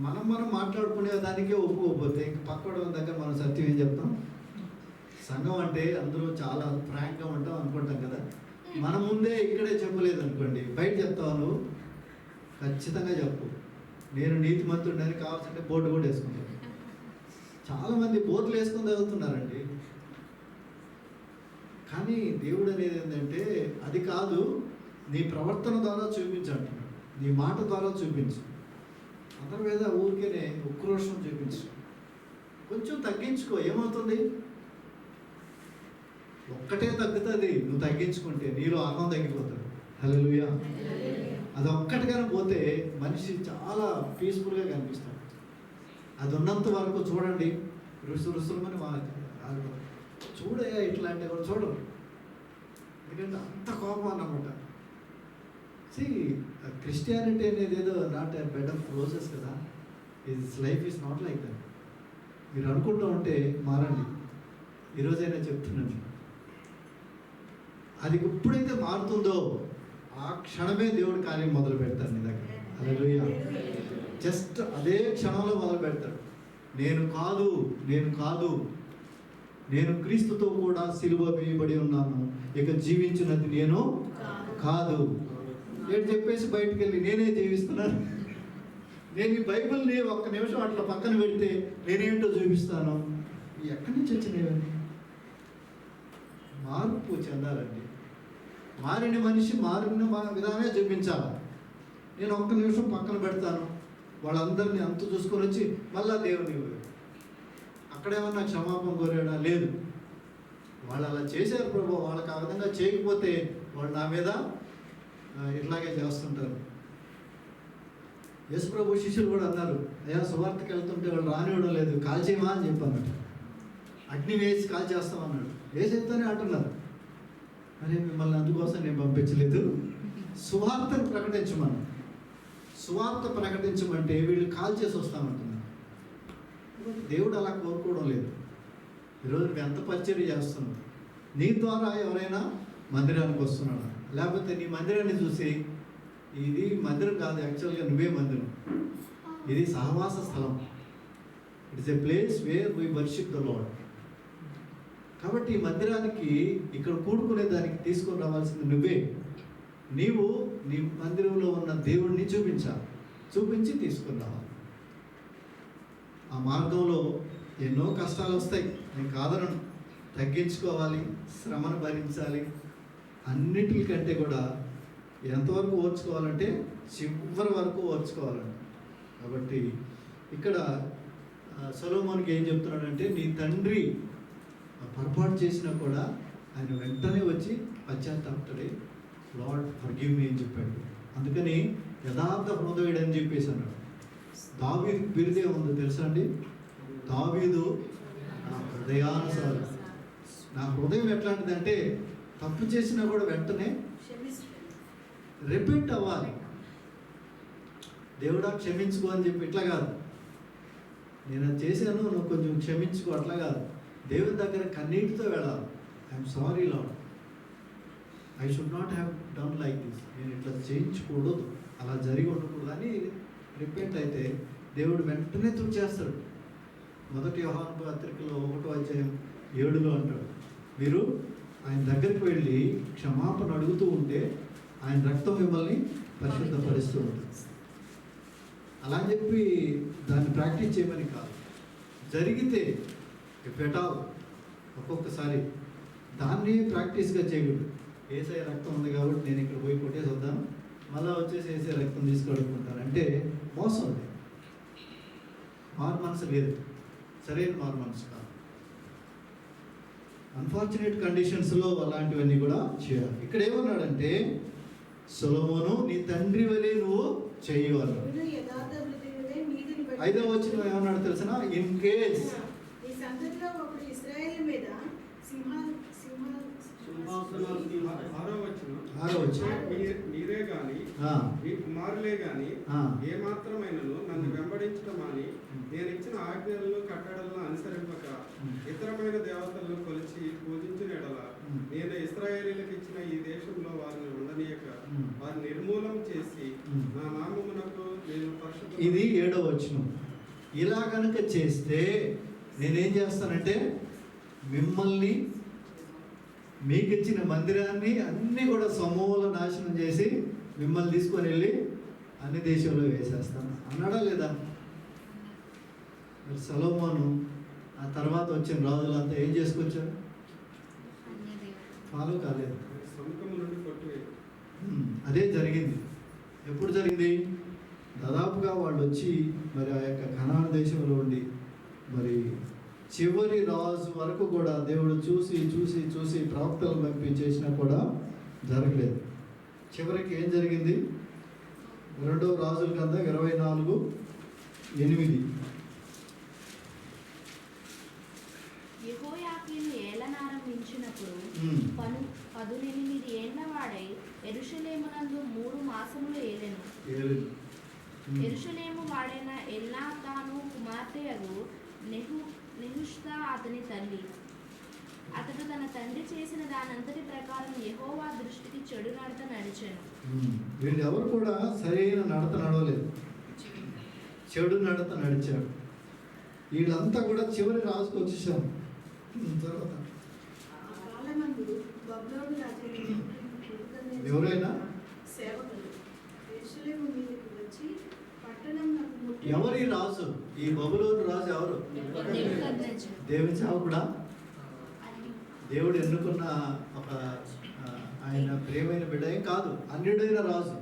మనం మాట్లాడుకునే దానికే ఒప్పుకోకపోతే ఇంక పక్కన దగ్గర మనం సత్యం ఏం చెప్తాం? సంఘం అంటే అందరూ చాలా ఫ్రాంక్గా ఉంటాం అనుకుంటాం కదా. మన ముందే ఇక్కడే చెప్పలేదు అనుకోండి, బయట చెప్తావు నువ్వు ఖచ్చితంగా చెప్పు. నేను నీతిమంతుడిని కావాల్సింటే బోర్డు కూడా వేసుకుంటాను. చాలామంది బోర్డులు వేసుకొని చదువుతున్నారండి. కానీ దేవుడు అనేది ఏంటంటే అది కాదు, నీ ప్రవర్తన ద్వారా చూపించంటున్నాడు, నీ మాట ద్వారా చూపించు. అందరి మీద ఊరికేనే ఉక్రోషం చూపించు. కొంచెం తగ్గించుకో, ఏమవుతుంది? ఒక్కటే తగ్గుతుంది. నువ్వు తగ్గించుకుంటే నీలో ఆనందం తగ్గిపోతుంది. హల్లెలూయా. అది ఒక్కటిగానే పోతే మనిషి చాలా పీస్ఫుల్గా కనిపిస్తాడు. అది ఉన్నంత వరకు చూడండి, రుసురుసుమని చూడయా ఇట్లాంటి కూడా చూడరు. ఎందుకంటే అంత కోపం అన్నమాట. క్రిస్టియానిటీ అనేది ఏదో not a bed of roses కదా. His life is not like that. మీరు అనుకుంటూ ఉంటే మారండి. ఈరోజైనా చెప్తున్నాను, అది ఎప్పుడైతే మారుతుందో ఆ క్షణమే దేవుడు కార్యం మొదలు పెడతారు నీ దగ్గర. హల్లెలూయా. జస్ట్ అదే క్షణంలో మొదలు పెడతాడు. నేను కాదు, నేను కాదు, నేను క్రీస్తుతో కూడా సిలువ వేయబడి ఉన్నాను, ఇక జీవించినది నేను కాదు. నేను చెప్పేసి బయటికి వెళ్ళి నేనే జీవిస్తున్నాను. నేను ఈ బైబిల్ని ఒక్క నిమిషం అట్లా పక్కన పెడితే నేనేంటో చూపిస్తాను. ఎక్కడి నుంచి వచ్చినవన్నీ? మార్పు చెందాలండి. మారిన మనిషి మారిన విధానమే చూపించాలి. నేను ఒక్క నిమిషం పక్కన పెడతాను, వాళ్ళందరినీ అంత చూసుకొని వచ్చి మళ్ళా దేవుని అక్కడేమన్నా క్షమాపణ కోరాడా? లేదు. వాళ్ళు అలా చేశారు ప్రభు, వాళ్ళకి ఆ విధంగా చేయకపోతే వాళ్ళు నా మీద ఇట్లాగే చేస్తుంటారు. యేసు ప్రభు శిష్యులు కూడా అన్నారు, అయ్యా సువార్తకి వెళ్తుంటే వాళ్ళు రానివ్వడం లేదు, కాల్చేయమా అని చెప్పన్నాడు. అగ్ని వేసి కాల్చేస్తామన్నాడు. వేసేస్తూనే అంటున్నారు, అరే మిమ్మల్ని అందుకోసం నేను పంపించలేదు, సువార్తను ప్రకటించమని. సువార్త ప్రకటించమంటే వీళ్ళు కాల్ చేసి వస్తామంటున్నారు. దేవుడు అలా కోరుకోవడం లేదు. ఈరోజు నువ్వు ఎంత పరిచర్య చేస్తున్నావు? నీ ద్వారా ఎవరైనా మందిరానికి వస్తున్నాడా? లేకపోతే నీ మందిరాన్ని చూసి ఇది మందిరం కాదు, యాక్చువల్గా నువ్వే మందిరం, ఇది సహవాస స్థలం, it is a place where we worship the lord. కాబట్టి ఈ మందిరానికి ఇక్కడ కూడుకునే దానికి తీసుకొని రావాల్సింది నువ్వే. నీవు నీ మందిరంలో ఉన్న దేవుడిని చూపించాలి, చూపించి తీసుకొని రావాలి. ఆ మార్గంలో ఎన్నో కష్టాలు వస్తాయి, నేను కాదనను. తగ్గించుకోవాలి, శ్రమను భరించాలి. అన్నిటికంటే కూడా ఎంతవరకు ఓర్చుకోవాలంటే చివరి వరకు ఓర్చుకోవాలండి. కాబట్టి ఇక్కడ సొలొమోనుకి ఏం చెప్తున్నాడంటే, నీ తండ్రి పొరపాటు చేసినా కూడా ఆయన వెంటనే వచ్చి పశ్చాత్తాపడే, లార్డ్ ఫర్గివ్ మీ అని చెప్పాడు. అందుకని యథార్థ హృదయుడు అని చెప్పేసి అన్నాడు. దావీదు బిరుదే ఉందో తెలుసా అండి? దావీదు నా హృదయానుసారం. నా హృదయం ఎట్లాంటిదంటే తప్పు చేసినా కూడా వెంటనే రిపీట్ అవ్వాలి. దేవుడా క్షమించుకో అని చెప్పి ఇట్లా కాదు, నేను అది చేశాను నువ్వు కొంచెం క్షమించుకో అట్లా కాదు. దేవుని దగ్గర కన్నీటితో వెళ్ళాలి. I'm sorry lord, I should not have done like this, నేను ఇట్లా చేయించకూడదు, అలా జరిగి ఉండకూడదు అని రిపీట్ అయితే దేవుడు వెంటనే తుడిచేస్తాడు. 1 యోహాను పత్రికలో 1:7 అంటాడు, మీరు ఆయన దగ్గరికి వెళ్ళి క్షమాపణ అడుగుతూ ఉంటే ఆయన రక్తం మిమ్మల్ని పరిశుద్ధపరుస్తూ ఉంటుంది. అలా అని చెప్పి దాన్ని ప్రాక్టీస్ చేయమని కాదు, జరిగితే పెట్టాలి. ఒక్కొక్కసారి దాన్ని ప్రాక్టీస్గా చేయకూడదు. ఏసఐ రక్తం ఉంది కాబట్టి నేను ఇక్కడ పోయి కొట్టేసి వద్దాను, మళ్ళీ వచ్చేసి ఏసఐ రక్తం తీసుకొడుకుంటాను అంటే మోసం. ఉంది మారు మనసు లేదు, సరైన మారు మనసు కాదు. అన్ఫార్చునేట్ కండిషన్స్లో అలాంటివన్నీ కూడా చేయాలి. ఇక్కడ ఏమన్నాడంటే, సొలొమోను నీ తండ్రి వలె నువ్వు చేయవాలి. 5వ వచనం ఏమన్నాడు తెలిసిన, ఇన్ కేస్ ఆరో వచనం. ఆరో వచనం. మీరే గాని మీ కుమారులే గాని ఏ మాత్రమైనను నన్ను వెంబడించడం అని నేను ఇచ్చిన ఆజ్ఞలను కట్టడలను అనుసరింపక ఇతరమైన దేవతలను కొలిచి పూజించిన ఎడల నేను ఇశ్రాయేలీలకు ఇచ్చిన ఈ దేశంలో వారిని ఉండనీయక వారిని నిర్మూలం చేసి నా నామమునకు నేను పరిశుద్ధ. ఇది 7వ వచనం. ఇలా కనుక చేస్తే నేనేం చేస్తానంటే మిమ్మల్ని మీకు ఇచ్చిన మందిరాన్ని అన్నీ కూడా సమూల నాశనం చేసి మిమ్మల్ని తీసుకొని వెళ్ళి అన్ని దేశంలో వేసేస్తాను అన్నాడా లేదా? మరి సొలొమోను ఆ తర్వాత వచ్చిన రాజులంతా ఏం చేసుకొచ్చారు? ఫాలో కాలేదు. సముఖము నుండి కొట్టివేయు. అదే జరిగింది. ఎప్పుడు జరిగింది? దాదాపుగా వాళ్ళు వచ్చి మరి ఆ యొక్క కనాను దేశంలో ఉండి మరి చివరి రాజు వరకు కూడా దేవుడు చూసి చూసి చూసి ప్రవక్తలు పంపించేసినా కూడా జరగలేదు. చివరికి ఏం జరిగింది? 2వ రాజుల గ్రంథం 24:8. యెహోయాకీను ఏలనారంభించినప్పుడు 18 ఏండ్ల వాడై యెరూషలేమునందు 3 మాసములు ఏలెను. యెరూషలేము వాడైన ఎల్నాతాను కుమార్తెయగు నెహుష్తా అతని తల్లి. అతడు తన తండ్రి చేసిన దానంతటి ప్రకారం యెహోవా దృష్టికి చెడు నడత నడిచాను. వీళ్ళు ఎవరు కూడా సరైన నడత నడవలేదు, చెడు నడత నడిచాడు. వీళ్ళంతా కూడా చివరి రాజుకు వచ్చేసాం. తర్వాత ఎవరైనా సేవకులు యెరూషలేము మీదకి వచ్చి పట్టణం నాకు ముట్టి. ఎవరి రాజు? ఈ బబులోను రాజు ఎవరు? దేవుని సేవకుడా? దేవుడు ఎన్నుకున్న ఒక ఆయన ప్రియమైన బిడ్డ ఏం కాదు, అన్యుడైన రాజు.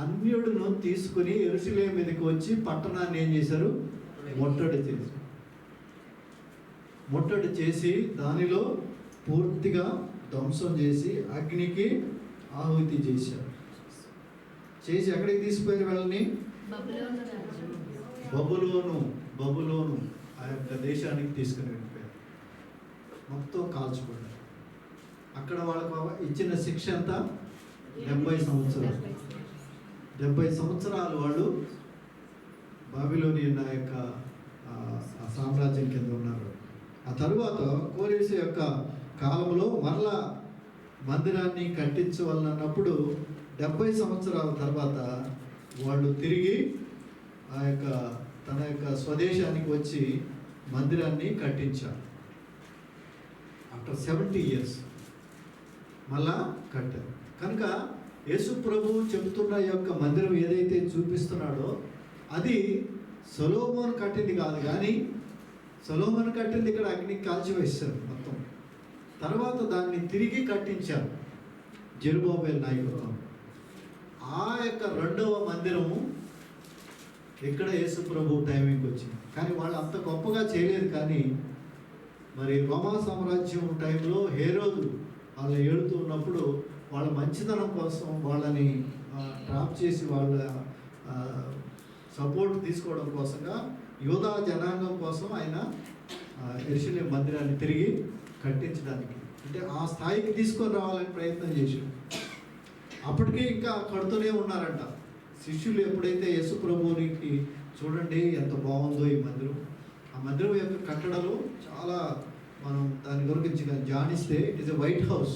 అన్యుడును తీసుకుని యెరూషలేము మీదకి వచ్చి పట్టణాన్ని ఏం చేశారు? ముట్టడి చేసి దానిలో పూర్తిగా ధ్వంసం చేసి అగ్నికి ఆహుతి చేశారు. చేసి ఎక్కడికి తీసిపోయారు వాళ్ళని? బబులోను ఆ యొక్క దేశానికి తీసుకుని వెళ్ళిపోయారు. మొత్తం కాల్చుకున్నారు. అక్కడ వాళ్ళకు ఇచ్చిన శిక్ష ఎంత? 70 సంవత్సరాలు. 70 సంవత్సరాలు వాళ్ళు బాబిలోనియన్ యొక్క సామ్రాజ్యం కింద ఉన్నారు. ఆ తరువాత కోరేసు యొక్క కాలంలో మరలా మందిరాన్ని కట్టించవలనప్పుడు 70 సంవత్సరాల తర్వాత వాళ్ళు తిరిగి ఆ యొక్క తన యొక్క స్వదేశానికి వచ్చి మందిరాన్ని కట్టించారు. ఆఫ్టర్ 70 ఇయర్స్ మళ్ళా కట్టారు. కనుక యేసు ప్రభువు చెబుతున్న యొక్క మందిరం ఏదైతే చూపిస్తున్నాడో అది సొలొమోను కట్టింది కాదు, కానీ సొలొమోను కట్టింది ఇక్కడ అగ్నికి కాల్చివేశారు మొత్తం. తర్వాత దాన్ని తిరిగి కట్టించారు జెరుబాబెల్ నాయకత్వం. ఆ యొక్క 2వ మందిరము ఇక్కడ యేసు ప్రభు టైమింగ్కి వచ్చింది. కానీ వాళ్ళు అంత గొప్పగా చేయలేదు. కానీ మరి రోమా సామ్రాజ్యం టైంలో హేరోదు వాళ్ళు ఏడుతూ ఉన్నప్పుడు వాళ్ళ మంచితనం కోసం వాళ్ళని ట్రాప్ చేసి వాళ్ళ సపోర్ట్ తీసుకోవడం కోసంగా యోధా జనాంగం కోసం ఆయన యెరూషలేము మందిరాన్ని తిరిగి కట్టించడానికి, అంటే ఆ స్థాయికి తీసుకొని రావాలని ప్రయత్నం చేశారు. అప్పటికీ ఇంకా కడుతూనే ఉన్నారంట. శిష్యులు ఎప్పుడైతే యేసు ప్రభువునికి చూడండి ఎంత బాగుందో ఈ మందిరం, ఆ మందిరం యొక్క కట్టడలు చాలా మనం దాని గురించి ధ్యానిస్తే it is a White House,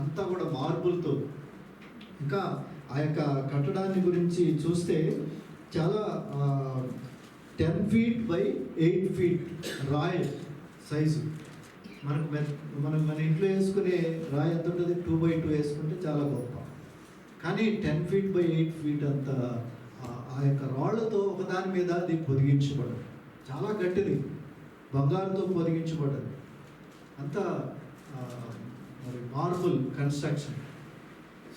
అంతా కూడా మార్బుల్తో. ఇంకా ఆ యొక్క కట్టడాన్ని గురించి చూస్తే చాలా 10 feet by 8 feet రాయి సైజు. మనకు మన ఇంట్లో వేసుకునే రాయి ఎంత ఉంటుంది? 2 by 2 వేసుకుంటే చాలా గొప్ప. కానీ 10 feet by 8 feet అంత ఆ యొక్క రాళ్లతో ఒకదాని మీద అది పొదిగించబడదు. చాలా గట్టిది, బంగారుతో పొదిగించబడ్డది. అంతా మరి మార్బుల్ కన్స్ట్రక్షన్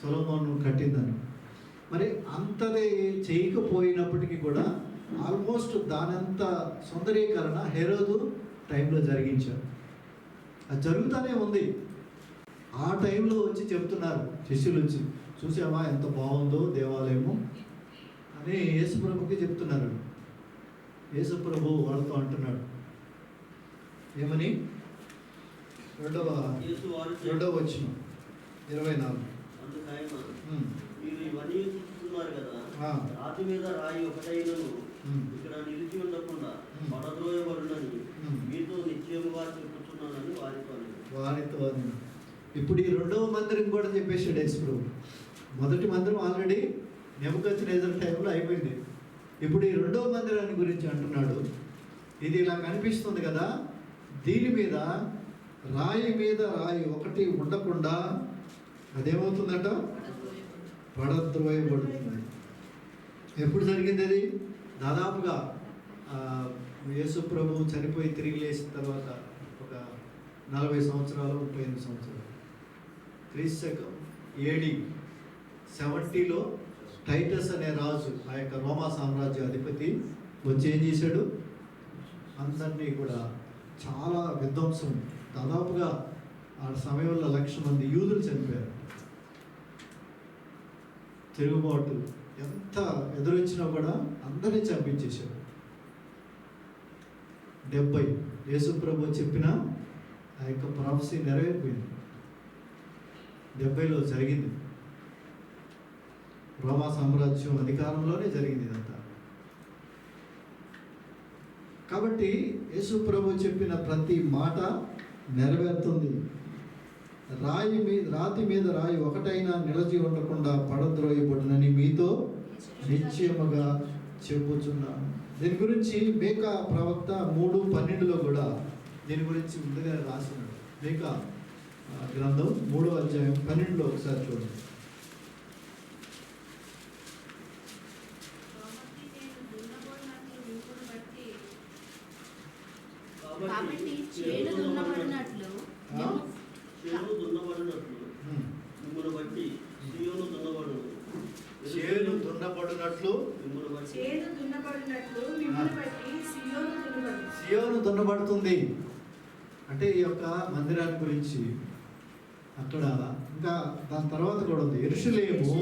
సొలొమోను కట్టిందని. మరి అంతదే చేయకపోయినప్పటికీ కూడా ఆల్మోస్ట్ దానంత సౌందర్యీకరణ హెరోదు టైంలో జరిగించారు. అది జరుగుతూనే ఉంది. ఆ టైంలో వచ్చి చెప్తున్నారు శిష్యులు వచ్చి, చూసావా ఎంత బాగుందో దేవాలయము అని యేసుప్రభుకి చెప్తున్నారు. యేసుప్రభు వాళ్ళతో అంటున్నాడు ఏమని? యేసు వారితో, రెండవ వచనం 24. అందుకు ఆయన, ఉమ్, మీరు ఇవన్నీ చూస్తున్నారు కదా, ఆ, రాతి మీద రాయి ఒకటైనను ఉమ్, ఇక్కడ నిలిచి ఉండకుండా ఉమ్. పడద్రోయబడునని ఉమ్. మీతో నిశ్చయముగా చెప్పుతున్నానని వారితో అన్నాడు. వారితో అని. ఇప్పుడు ఈ రెండవ మందిరం కూడా చెప్పేసాడు యేసు ప్రభు. మొదటి మందిరం ఆల్రెడీ నెబుకద్నెజర్ టైంలో అయిపోయింది. ఇప్పుడు ఈ రెండవ మందిరాన్ని గురించి అంటున్నాడు. ఇది ఇలా కనిపిస్తుంది కదా, దీని మీద రాయి మీద రాయి ఒకటి ఉండకుండా అదేమవుతుందట, పడద్రోయబడుతుంది. ఎప్పుడు జరిగింది అది? దాదాపుగా యేసు ప్రభు చనిపోయి తిరిగి లేచిన తర్వాత ఒక 40 సంవత్సరాలు 38 సంవత్సరాలు, క్రీస్తు AD 70లో టైటస్ అనే రాజు, ఆ యొక్క రోమా సామ్రాజ్య అధిపతి వచ్చి ఏం చేశాడు, అందరినీ కూడా చాలా విధ్వంసం, దాదాపుగా ఆ సమయంలో 1,00,000 మంది యూదులు చనిపోయారు. తిరుగుబాటు ఎంత ఎదురొచ్చినా కూడా అందరినీ చంపించేశాడు. 70 యేసు ప్రభు చెప్పిన ఆ యొక్క ప్రాఫెసీ నెరవేరిపోయింది. 70లో జరిగింది. రోమా సామ్రాజ్యం అధికారంలోనే జరిగింది ఇదంతా. కాబట్టి యేసు ప్రభు చెప్పిన ప్రతి మాట నెరవేరుతుంది. రాతి మీద రాయి ఒకటైనా నిలిచి ఉండకుండా పడద్రోయబడునని మీతో నిశ్చయముగా చెప్పుచున్నాను. దీని గురించి మీకా ప్రవక్త 3:12లో కూడా దీని గురించి ముందుగా రాసినాడు. మీకా గ్రంథం 3వ అధ్యాయం 12లో ఒకసారి చూడండి. కాబట్టి చేను దున్నబడినట్లు చేను దున్నబడినట్లు మిమ్మల్ని బట్టి సియోను దున్నబడును. చేను దున్నబడినట్లు మిమ్మల్ని బట్టి చేను దున్నబడినట్లు మిమ్మల్ని బట్టి సియోను దున్నబడును. సియోను దున్నబడుతుంది అంటే ఈ యొక్క మందిరాన్ని గురించి అక్కడ ఇంకా దాని తర్వాత కూడా ఉంది. యెరూషలేము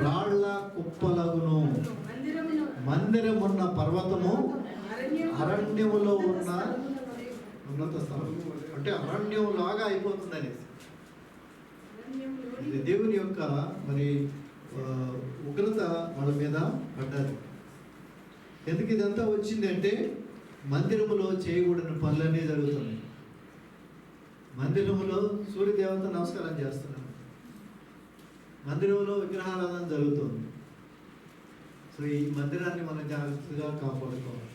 రాళ్ల కుప్పలగును, మందిరమున్న పర్వతము అరణ్యములో ఉన్న ఉన్నత స్థలం, అంటే అరణ్యం లాగా అయిపోతుంది అనేసి. ఇది దేవుని యొక్క మరి ఉగ్రత వాళ్ళ మీద పడ్డది. ఎందుకు ఇదంతా వచ్చింది అంటే మందిరములో చేయకూడని పనులన్నీ జరుగుతున్నాయి. మందిరములో సూర్యదేవత నమస్కారం చేస్తున్నారు, మందిరంలో విగ్రహారాధన జరుగుతుంది. సో ఈ మందిరాన్ని మనం జాగ్రత్తగా కాపాడుకోవాలి.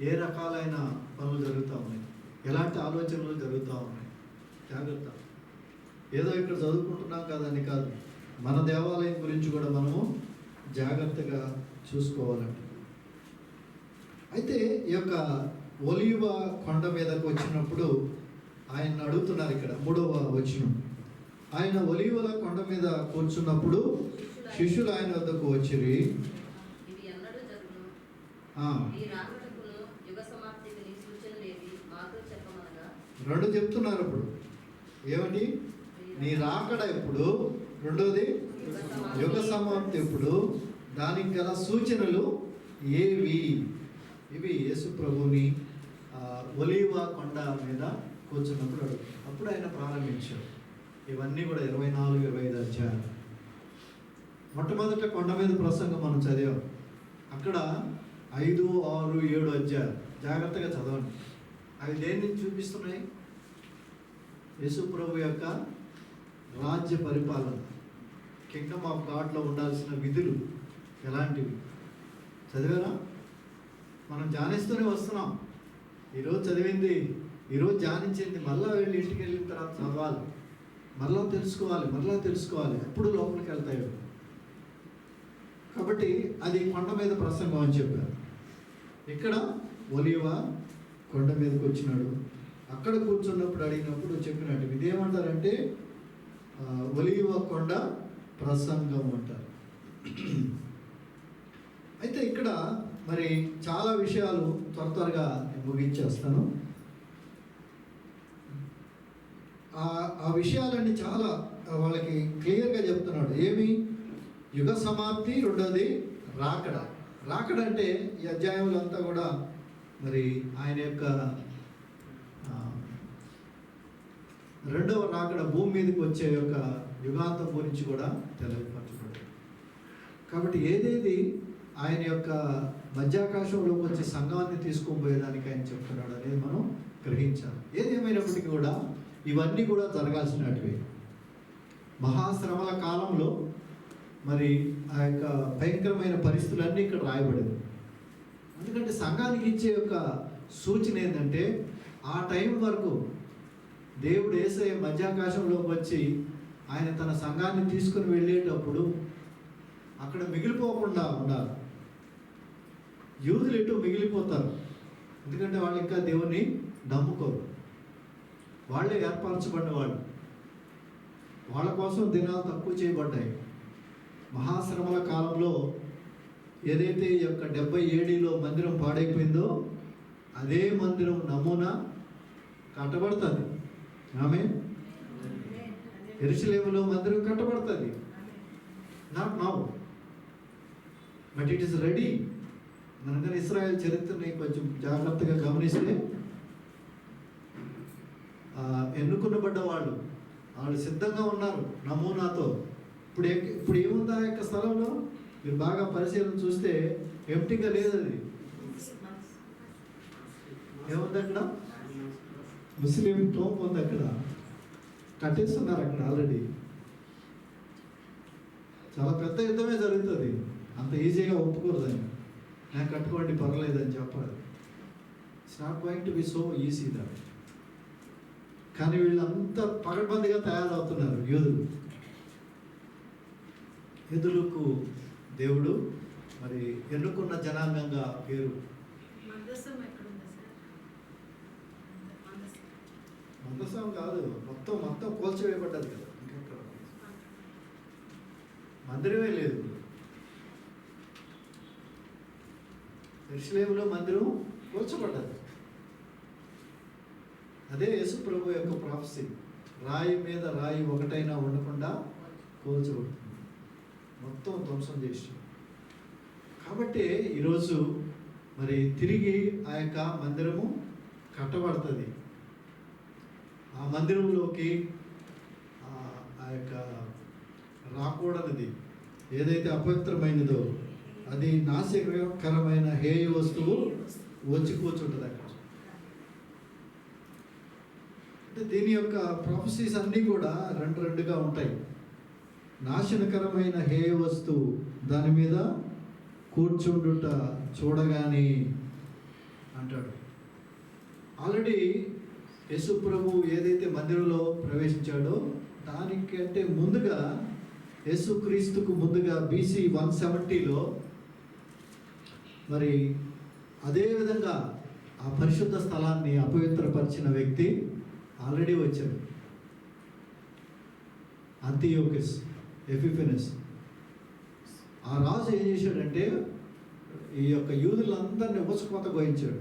ఏ రకాలైన పనులు జరుగుతూ ఉన్నాయి, ఎలాంటి ఆలోచనలు జరుగుతూ ఉన్నాయి, జాగ్రత్త. ఏదో ఇక్కడ చదువుకుంటున్నాం కదని కాదు, మన దేవాలయం గురించి కూడా మనము జాగ్రత్తగా చూసుకోవాలంట. అయితే ఈ యొక్క ఒలీవ కొండ మీదకు వచ్చినప్పుడు ఆయన అడుగుతున్నారు. ఇక్కడ 3వ వచనం, ఆయన ఒలీవల కొండ మీద కూర్చున్నప్పుడు శిష్యులు ఆయన వద్దకు వచ్చిరి. ఇవి ఎన్నడూ జరుగును, ఆ, ఈ రాకడకును యుగ సమాప్తికి సూచనలేవి మాతో చెప్పమనగా. 2 చెప్తున్నారు. ఇప్పుడు ఏమని? నీ రాకడ ఎప్పుడు, రెండోది యుగ సమాప్తి ఎప్పుడు, దానికి గల సూచనలు ఏవి? ఇవి యేసు ప్రభుని ఒలీవ కొండ మీద కూర్చున్నప్పుడు అడుగుతారు. అప్పుడు ఆయన ప్రారంభించారు. ఇవన్నీ కూడా 24, 25 అధ్యాయాలు. మొట్టమొదట కొండ మీద ప్రసంగం మనం చదివాం. అక్కడ 5, 6, 7 అధ్యాయాలు జాగ్రత్తగా చదవండి. అవి దేన్ని చూపిస్తున్నాయి? యేసు ప్రభు యొక్క రాజ్య పరిపాలన, కింగ్డమ్ ఆఫ్ గాడ్లో ఉండాల్సిన విధులు ఎలాంటివి చదివారా? మనం ధ్యానిస్తూనే వస్తున్నాం. ఈరోజు చదివింది, ఈరోజు ధ్యానించింది మళ్ళీ వెళ్ళి ఇంటికి వెళ్ళిన తర్వాత చదవాలి, మరలా తెలుసుకోవాలి, ఎప్పుడు లోపలికి వెళ్తాయో. కాబట్టి అది కొండ మీద ప్రసంగం అని చెప్పారు. ఇక్కడ ఒలీవ కొండ మీదకి వచ్చినాడు. అక్కడ కూర్చున్నప్పుడు అడిగినప్పుడు చెప్పినట్టు ఇదేమంటారంటే ఒలీవ కొండ ప్రసంగం అంటారు. అయితే ఇక్కడ మరి చాలా విషయాలు త్వరగా ముగించేస్తాను. ఆ విషయాలన్నీ చాలా వాళ్ళకి క్లియర్గా చెప్తున్నాడు. ఏమి? యుగ సమాప్తి, రెండోది రాకడ అంటే ఈ అధ్యాయంలో అంతా కూడా మరి ఆయన యొక్క రెండవ రాకడ భూమి మీదకి వచ్చే యొక్క యుగాంతం గురించి కూడా తెలియపరచబడింది. కాబట్టి ఏదేది ఆయన యొక్క మధ్యాకాశంలోకి వచ్చే సంఘాన్ని తీసుకొని పోయేదానికి ఆయన చెప్తున్నాడు అనేది మనం గ్రహించాలి. ఏదేమైనప్పటికీ కూడా ఇవన్నీ కూడా జరగాల్సినటివి. మహాశ్రమల కాలంలో మరి ఆ యొక్క భయంకరమైన పరిస్థితులన్నీ ఇక్కడ రాయబడింది. ఎందుకంటే సంఘానికి ఇచ్చే యొక్క సూచన ఏంటంటే ఆ టైం వరకు దేవుడు యేసయ్య మధ్యాకాశంలోకి వచ్చి ఆయన తన సంఘాన్ని తీసుకుని వెళ్ళేటప్పుడు అక్కడ మిగిలిపోకుండా ఉండాలి. యూదులు ఎటు మిగిలిపోతారు, ఎందుకంటే వాళ్ళు ఇంకా దేవుని నమ్ముకోరు. వాళ్ళే ఏర్పరచబడిన వాళ్ళు, వాళ్ళ కోసం దినాలు తక్కువ చేయబడ్డాయి. మహాశ్రమల కాలంలో ఏదైతే ఈ యొక్క 70 ADలో మందిరం పాడైపోయిందో అదే మందిరం నమూనా కట్టబడుతుంది. ఆమె యెరూషలేములో మందిరం కట్టబడుతుంది. Not now, but it is ready. మనకని ఇశ్రాయేల్ చరిత్రని కొంచెం జాగ్రత్తగా గమనిస్తే ఎన్నుకున్నబడ్డ వాళ్ళు సిద్ధంగా ఉన్నారు నమూనాతో. ఇప్పుడు ఏముంది ఆ యొక్క స్థలంలో? మీరు బాగా పరిశీలన చూస్తే ఎంప్టీగా లేదు. అది ఏముంది అక్కడ? ముస్లిం టోప్ ఉంది అక్కడ, కట్టేస్తున్నారు అక్కడ ఆల్రెడీ. చాలా పెద్ద యుద్ధమే జరుగుతుంది. అంత ఈజీగా ఒప్పుకోరుదని, నేను కట్టుకోండి పర్వాలేదని చెప్పాలి. It's not going to be so easy that. కానీ వీళ్ళంతా పగడ్బందీగా తయారవుతున్నారు యూదులు. యూదులకు దేవుడు మరి ఎన్నుకున్న జనాంగంగా పేరు. మందసం కాదు, మొత్తం కోల్చివేయబడ్డది కదా. ఇంకెక్కడ మందిరమే లేదు. యెరూషలేములో మందిరం కోల్చబడ్డది. అదే యేసు ప్రభు యొక్క ప్రాఫెసీ. రాయి మీద రాయి ఒకటైనా ఉండకుండా కోల్చబడుతుంది, మొత్తం ధ్వంసం చేసి. కాబట్టి ఈరోజు మరి తిరిగి ఆ యొక్క మందిరము కట్టబడుతుంది. ఆ మందిరంలోకి ఆ యొక్క రాకూడనిది ఏదైతే అపవిత్రమైనదో అది నాశకరమైన హేయ వస్తువు వచ్చి కూర్చుంటుంది అక్కడ. అంటే దీని యొక్క ప్రొఫెసీస్ అన్నీ కూడా రెండుగా ఉంటాయి. నాశనకరమైన హేయ వస్తువు దాని మీద కూర్చుండుట చూడగానే అంటాడు. ఆల్రెడీ యేసు ప్రభు ఏదైతే మందిరంలో ప్రవేశించాడో దానికంటే ముందుగా యేసుక్రీస్తుకు ముందుగా BC 170లో మరి అదేవిధంగా ఆ పరిశుద్ధ స్థలాన్ని అపవిత్రపరిచిన వ్యక్తి ఆల్రెడీ వచ్చాడు. Antiochus Epiphanes. ఆ రాజు ఏం చేశాడంటే ఈ యొక్క యూదులందరినీ ఊచకోత గోయించాడు.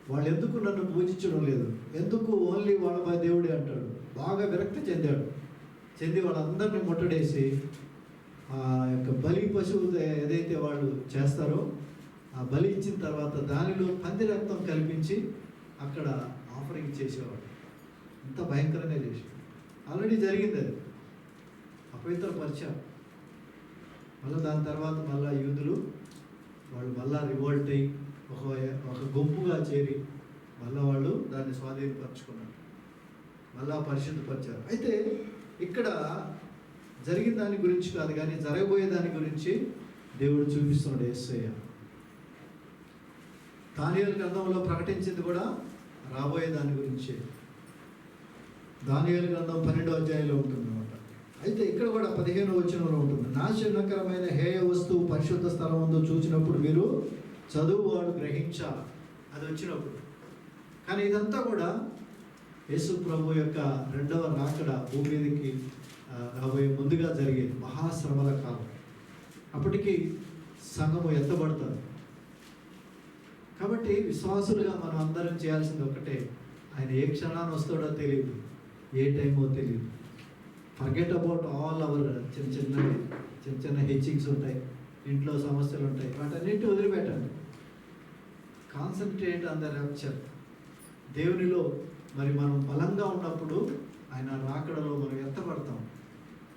వాళ్ళు ఎందుకు నన్ను పూజించడం లేదు, ఎందుకు ఓన్లీ వాళ్ళ దేవుడే అంటాడు. బాగా విరక్తి చెంది వాళ్ళందరినీ ముట్టడేసి ఆ యొక్క బలి పశువు ఏదైతే వాళ్ళు చేస్తారో ఆ బలి ఇచ్చిన తర్వాత దానిలో పంది రక్తం కల్పించి అక్కడ ఆఫరింగ్ చేసేవాడు. ఇంత భయంకరంగా చేశాడు. ఆల్రెడీ జరిగింది అది, అపవిత్రపరిచారు. మళ్ళీ దాని తర్వాత మళ్ళీ యూదులు వాళ్ళు మళ్ళా రివోల్ట్ అయ్యి ఒక గుంపుగా చేరి మళ్ళీ వాళ్ళు దాన్ని స్వాధీనపరచుకున్నారు, మళ్ళా పరిశుద్ధపరిచారు. అయితే ఇక్కడ జరిగిన దాని గురించి కాదు కానీ జరగబోయే దాని గురించి దేవుడు చూపిస్తున్నాడు. యేసయ్య దానియేలు గ్రంథంలో ప్రకటించింది కూడా రాబోయే దాని గురించే. దానియేలు గ్రంథం 12వ అధ్యాయంలో ఉంటుంది అన్నమాట. అయితే ఇక్కడ కూడా 15వ వచనంలో ఉంటుంది. నాశనకరమైన హేయ వస్తువు పరిశుద్ధ స్థలం ఉందో చూసినప్పుడు మీరు చదువువాడు గ్రహించాలి, అది వచ్చినప్పుడు. కానీ ఇదంతా కూడా యేసు ప్రభు యొక్క రెండవ రాకడ భూమి మీదకి రాబోయే ముందుగా జరిగేది మహాశ్రమల కాలం. అప్పటికి సంఘము ఎత్తబడుతుంది. కాబట్టి విశ్వాసులుగా మనం అందరం చేయాల్సింది ఒకటే, ఆయన ఏ క్షణాన్ని వస్తాడో తెలియదు, ఏ టైమో తెలియదు. ఫర్గెట్ అబౌట్ ఆల్ అవర్ చిన్న హెచ్చింగ్స్ ఉంటాయి, ఇంట్లో సమస్యలు ఉంటాయి, వాటన్నిటి వదిలిపెట్టండి. Concentrate on the rapture. దేవునిలో మరి మనం బలంగా ఉన్నప్పుడు ఆయన రాకడలో మనం ఎత్తపడతాం,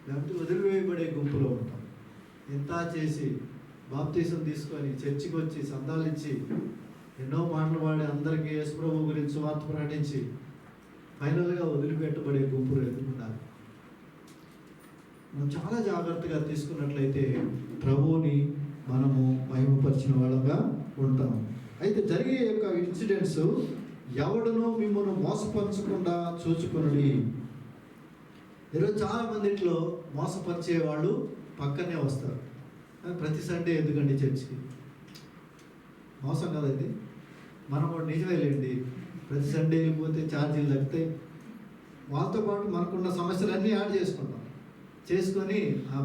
లేకపోతే వదిలివేయబడే గుంపులో ఉంటాం. ఎంత చేసి బాప్తీసం తీసుకొని చర్చికి వచ్చి సందాలు ఇచ్చి ఎన్నో మాటలు పాడి అందరికీ యేసు ప్రభువు గురించి సువార్త ప్రకటించి ఫైనల్గా వదిలిపెట్టబడే గుంపులు ఎదుర్కొన్నారు. మనం చాలా జాగ్రత్తగా తీసుకున్నట్లయితే ప్రభువుని మనము మహిమపరిచిన వాళ్ళగా ఉంటాము. అయితే జరిగే యొక్క ఇన్సిడెంట్స్, ఎవడునూ మిమ్మల్ని మోసపరచకుండా చూసుకుని. ఈరోజు చాలా మందిట్లో మోసపరిచే వాళ్ళు పక్కనే వస్తారు. ప్రతి సండే ఎందుకండి చర్చికి? మోసం కదా ఇది. మనం కూడా నిజమేలేండి, ప్రతి సండే వెళ్ళిపోతే ఛార్జీలు తగ్గితే వాళ్ళతో పాటు మనకున్న సమస్యలన్నీ యాడ్ చేసుకొని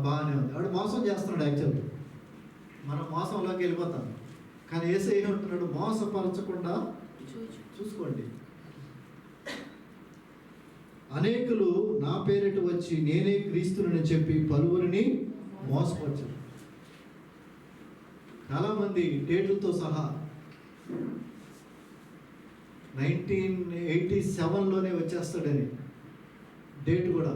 బాగానే ఉంది. వాడు మోసం చేస్తున్నాడు. యాక్చువల్గా మనం మోసంలోకి వెళ్ళిపోతాం. కానీ యేసయ్య ఏమంటున్నాడు? మోసపరచకుండా చూసుకోండి. అనేకులు నా పేరిట వచ్చి నేనే క్రీస్తునని చెప్పి పలువురిని మోసపరచరు. చాలామంది డేట్లతో సహా 1987లోనే వచ్చేస్తాడని డేట్ కూడా,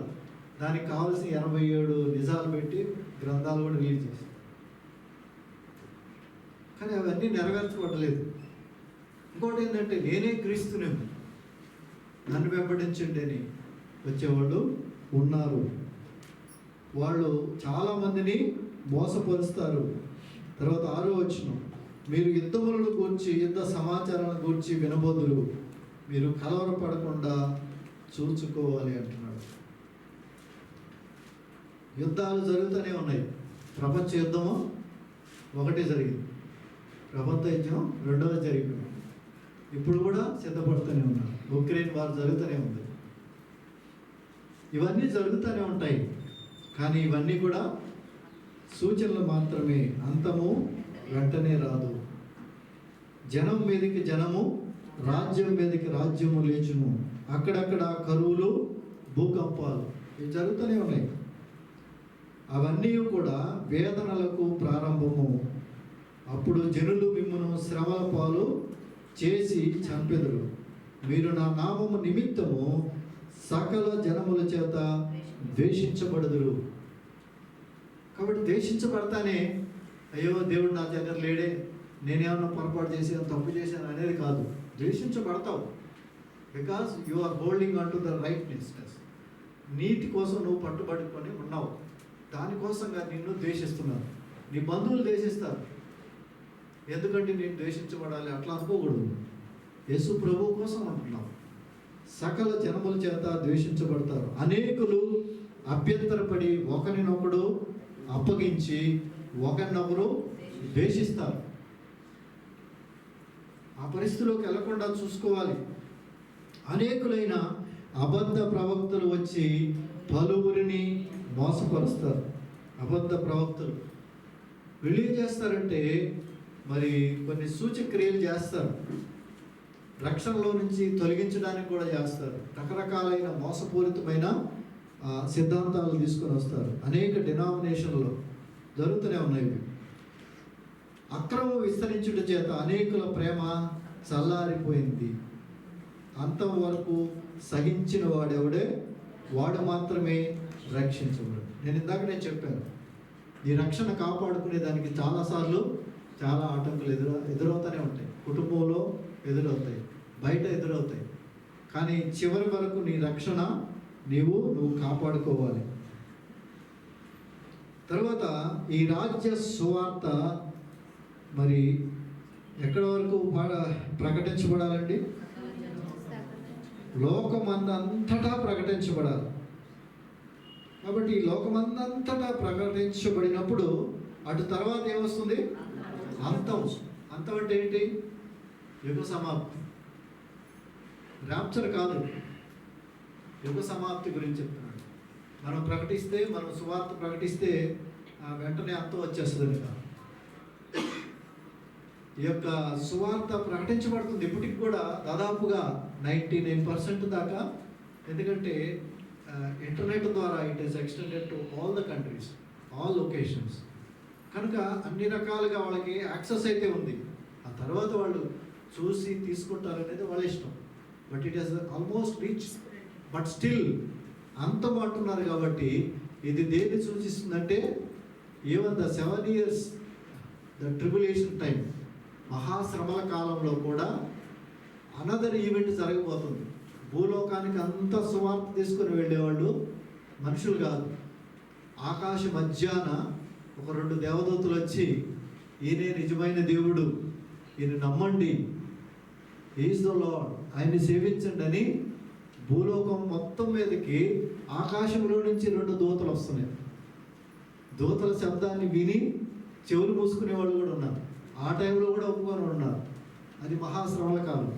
దానికి కావాల్సిన 87 నిజాలు పెట్టి గ్రంథాలు కూడా రిలీజ్ చేశారు. కానీ అవన్నీ నెరవేర్చబడలేదు. ఇంకోటి ఏంటంటే నేనే క్రీస్తునేమో, నన్ను వెంబడించండి అని వచ్చేవాళ్ళు ఉన్నారు. వాళ్ళు చాలామందిని మోసపరుస్తారు. తర్వాత 6వ వచనం, మీరు యుద్ధములను గూర్చి యుద్ధ సమాచారాలను గూర్చి వినబోదురు, మీరు కలవరపడకుండా చూసుకోవాలి అంటున్నాడు. యుద్ధాలు జరుగుతూనే ఉన్నాయి. ప్రపంచ యుద్ధము ఒకటి జరిగింది, ప్రపంచ యుద్ధం 2వది జరిగింది. ఇప్పుడు కూడా సిద్ధపడుతూనే ఉన్నారు. ఉక్రెయిన్ వార్ జరుగుతూనే ఉంది. ఇవన్నీ జరుగుతూనే ఉంటాయి. కానీ ఇవన్నీ కూడా సూచనలు మాత్రమే, అంతము వెంటనే రాదు. జనం మీదకి జనము, రాజ్యం మీదకి రాజ్యము లేచును. అక్కడక్కడ కరువులు, భూకంపాలు ఇవి జరుగుతూనే ఉన్నాయి. అవన్నీ కూడా వేదనలకు ప్రారంభము. అప్పుడు జనులు మిమ్మను శ్రమల పాలు చేసి చంపెదరు. మీరు నా నామము నిమిత్తము సకల జనముల చేత ద్వేషించబడుదురు. కాబట్టి ద్వేషించబడతానే అయ్యో దేవుడు నా దగ్గర లేడే, నేనేమన్నా పొరపాటు చేశాను, తప్పు చేశాను అనేది కాదు. ద్వేషించబడతావు because you are holding on to the rightness. నీతి కోసం నువ్వు పట్టుబడుకొని ఉన్నావు. దానికోసంగా నిన్ను ద్వేషిస్తున్నారు. నీ బంధువులు ద్వేషిస్తారు. ఎందుకంటే నేను ద్వేషించబడాలి అట్లా అనుకోకూడదు. యేసు ప్రభువు కోసం అంటున్నావు. సకల జనముల చేత ద్వేషించబడతారు. అనేకులు అభ్యంతరపడి ఒకరినొకడు అప్పగించి ఒకరినొకరు ద్వేషిస్తారు. ఆ పరిస్థితిలోకి వెళ్లకుండా చూసుకోవాలి. అనేకులైన అబద్ధ ప్రవక్తలు వచ్చి పలువురిని మోసపరుస్తారు. అబద్ధ ప్రవక్తలు వీళ్ళు ఏం చేస్తారంటే మరి కొన్ని సూచక్రియలు చేస్తారు. రక్షణలో నుంచి తొలగించడానికి కూడా చేస్తారు. రకరకాలైన మోసపూరితమైన సిద్ధాంతాలు తీసుకొని వస్తారు. అనేక డినామినేషన్లో జరుగుతూనే ఉన్నాయి. అక్రమం విస్తరించుట చేత అనేకుల ప్రేమ చల్లారిపోయింది. అంతం వరకు సహించిన వాడెవడే వాడు మాత్రమే రక్షించబడు. నేను ఇందాకనే చెప్పాను, ఈ రక్షణ కాపాడుకునే దానికి చాలాసార్లు చాలా ఆటంకులు ఎదురవుతూనే ఉంటాయి. కుటుంబంలో ఎదురవుతాయి, బయట ఎదురవుతాయి. కానీ చివరి వరకు నీ రక్షణ నువ్వు కాపాడుకోవాలి. తర్వాత ఈ రాజ్య సువార్త మరి ఎక్కడి వరకు ప్రకటించబడాలండి? లోకమందంతటా ప్రకటించబడాలి. కాబట్టి ఈ లోకమందంతటా ప్రకటించబడినప్పుడు అటు తర్వాత ఏమొస్తుంది? అంతం. అంతం అంటే ఏంటి? యుగ సమాప్తి. ర్యాప్చర్ కాదు, యుగ సమాప్తి గురించి చెప్తున్నాడు. మనం ప్రకటిస్తే, మనం సువార్త ప్రకటిస్తే వెంటనే అంతం వచ్చేస్తుంది కాదు. ఈ యొక్క సువార్త ప్రకటించబడుతుంది ఇప్పటికి కూడా దాదాపుగా 99% దాకా. ఎందుకంటే ఇంటర్నెట్ ద్వారా it is extended to all the countries, all locations. కనుక అన్ని రకాలుగా వాళ్ళకి యాక్సెస్ అయితే ఉంది. ఆ తర్వాత వాళ్ళు చూసి తీసుకుంటారు అనేది వాళ్ళ ఇష్టం. But it is almost reach. But still అంతం అంటున్నారు కాబట్టి ఇది దేన్ని సూచిస్తుందంటే even the 7 years the tribulation time, మహాశ్రమల కాలంలో కూడా అనదర్ ఈవెంట్ జరగబోతుంది. భూలోకానికి అంత సువార్త తీసుకొని వెళ్ళేవాళ్ళు మనుషులు కాదు. ఆకాశ మధ్యాన ఒక 2 దేవదూతలు వచ్చి ఈయనే నిజమైన దేవుడు, ఈయన నమ్మండి, ఈజ్ ద లార్డ్, ఆయన్ని సేవించండి అని భూలోకం మొత్తం మీదకి ఆకాశంలో నుంచి 2 దూతలు వస్తున్నాయి. దూతల శబ్దాన్ని విని చెవులు మూసుకునే వాళ్ళు కూడా ఉన్నారు. ఆ టైంలో కూడా ఒప్పుకొని ఉన్నారు. అది మహాశ్రమల కాలం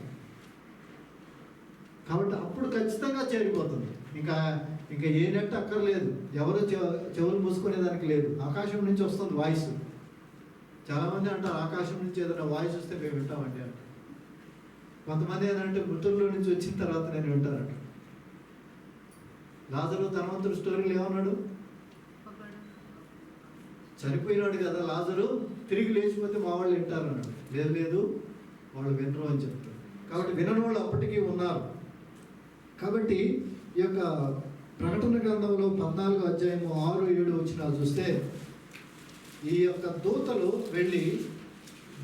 కాబట్టి అప్పుడు ఖచ్చితంగా చేరిపోతుంది. ఇంకా ఏ నెట్ అక్కర్లేదు, ఎవరు చెవులు మూసుకునేదానికి లేదు. ఆకాశం నుంచి వస్తుంది వాయిస్. చాలామంది అంటారు ఆకాశం నుంచి ఏదైనా వాయిస్ వస్తే మేము వింటామండి అంట. కొంతమంది ఏంటంటే మృతుల్లో నుంచి వచ్చిన తర్వాత నేను వింటానంట. లాజరు ధనవంతుడు స్టోరీలు ఏమన్నాడు? చనిపోయినాడు కదా లాజరు, తిరిగి లేచిపోతే మా వాళ్ళు వింటారు అన్నాడు. లేదు వాళ్ళు వినరు అని చెప్తారు. కాబట్టి వినని వాళ్ళు అప్పటికీ ఉన్నారు. కాబట్టి ఈ యొక్క ప్రకటన గ్రంథంలో 14వ అధ్యాయము 6, 7 వచనాలు చూస్తే ఈ యొక్క దూతలు వెళ్ళి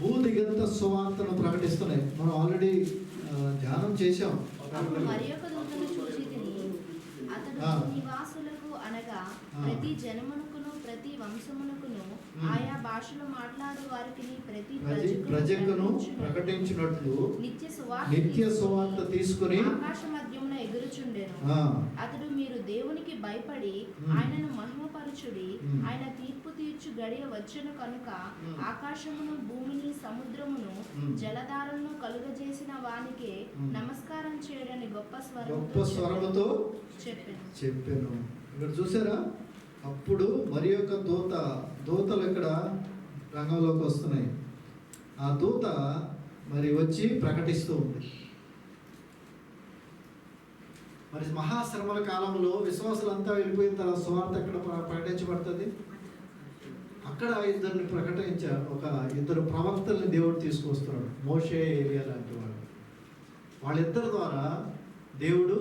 భూదిగంత సువార్తను ప్రకటిస్తున్నాయి. మనం ఆల్రెడీ ధ్యానం చేశాం. అప్పుడు మరి ఒక దూతను చూచితిని. అతడు నివాసులకు అనగా ప్రతి జనమునకును ప్రతి వంశమునకును ఆయా భాషలో మాట్లాడు వారికి ప్రతి ప్రజకును ప్రకటించినట్లు నిత్య సువార్త తీసుకుని ఆకాశ మధ్యమున ఎగురుచుండెను. అతడు మీరు దేవునికి భయపడి ఆయనను మహిమపరచుడి, ఆయన తీర్పు తీర్చు గడియ వచ్చెను కనుక ఆకాశమును భూమిని సముద్రమును జలధారలను కలుగజేసిన వానికే నమస్కారం చేయడని గొప్ప స్వరముతో చెప్పాను. ఇక్కడ చూసారా? అప్పుడు మరి యొక్క దూతలు ఇక్కడ రంగంలోకి వస్తున్నాయి. ఆ దూత మరి వచ్చి ప్రకటిస్తూ ఉంది. మరి మహాశ్రమల కాలంలో విశ్వాసులంతా వెళ్ళిపోయిన తర్వాత సువార్త ఎక్కడ ప్రకటించబడుతుంది? అక్కడ ఒక ఇద్దరు ప్రవక్తల్ని దేవుడు తీసుకొస్తున్నాడు. మోషే, ఏలియా లాంటి వాళ్ళు. వాళ్ళిద్దరి ద్వారా దేవుడు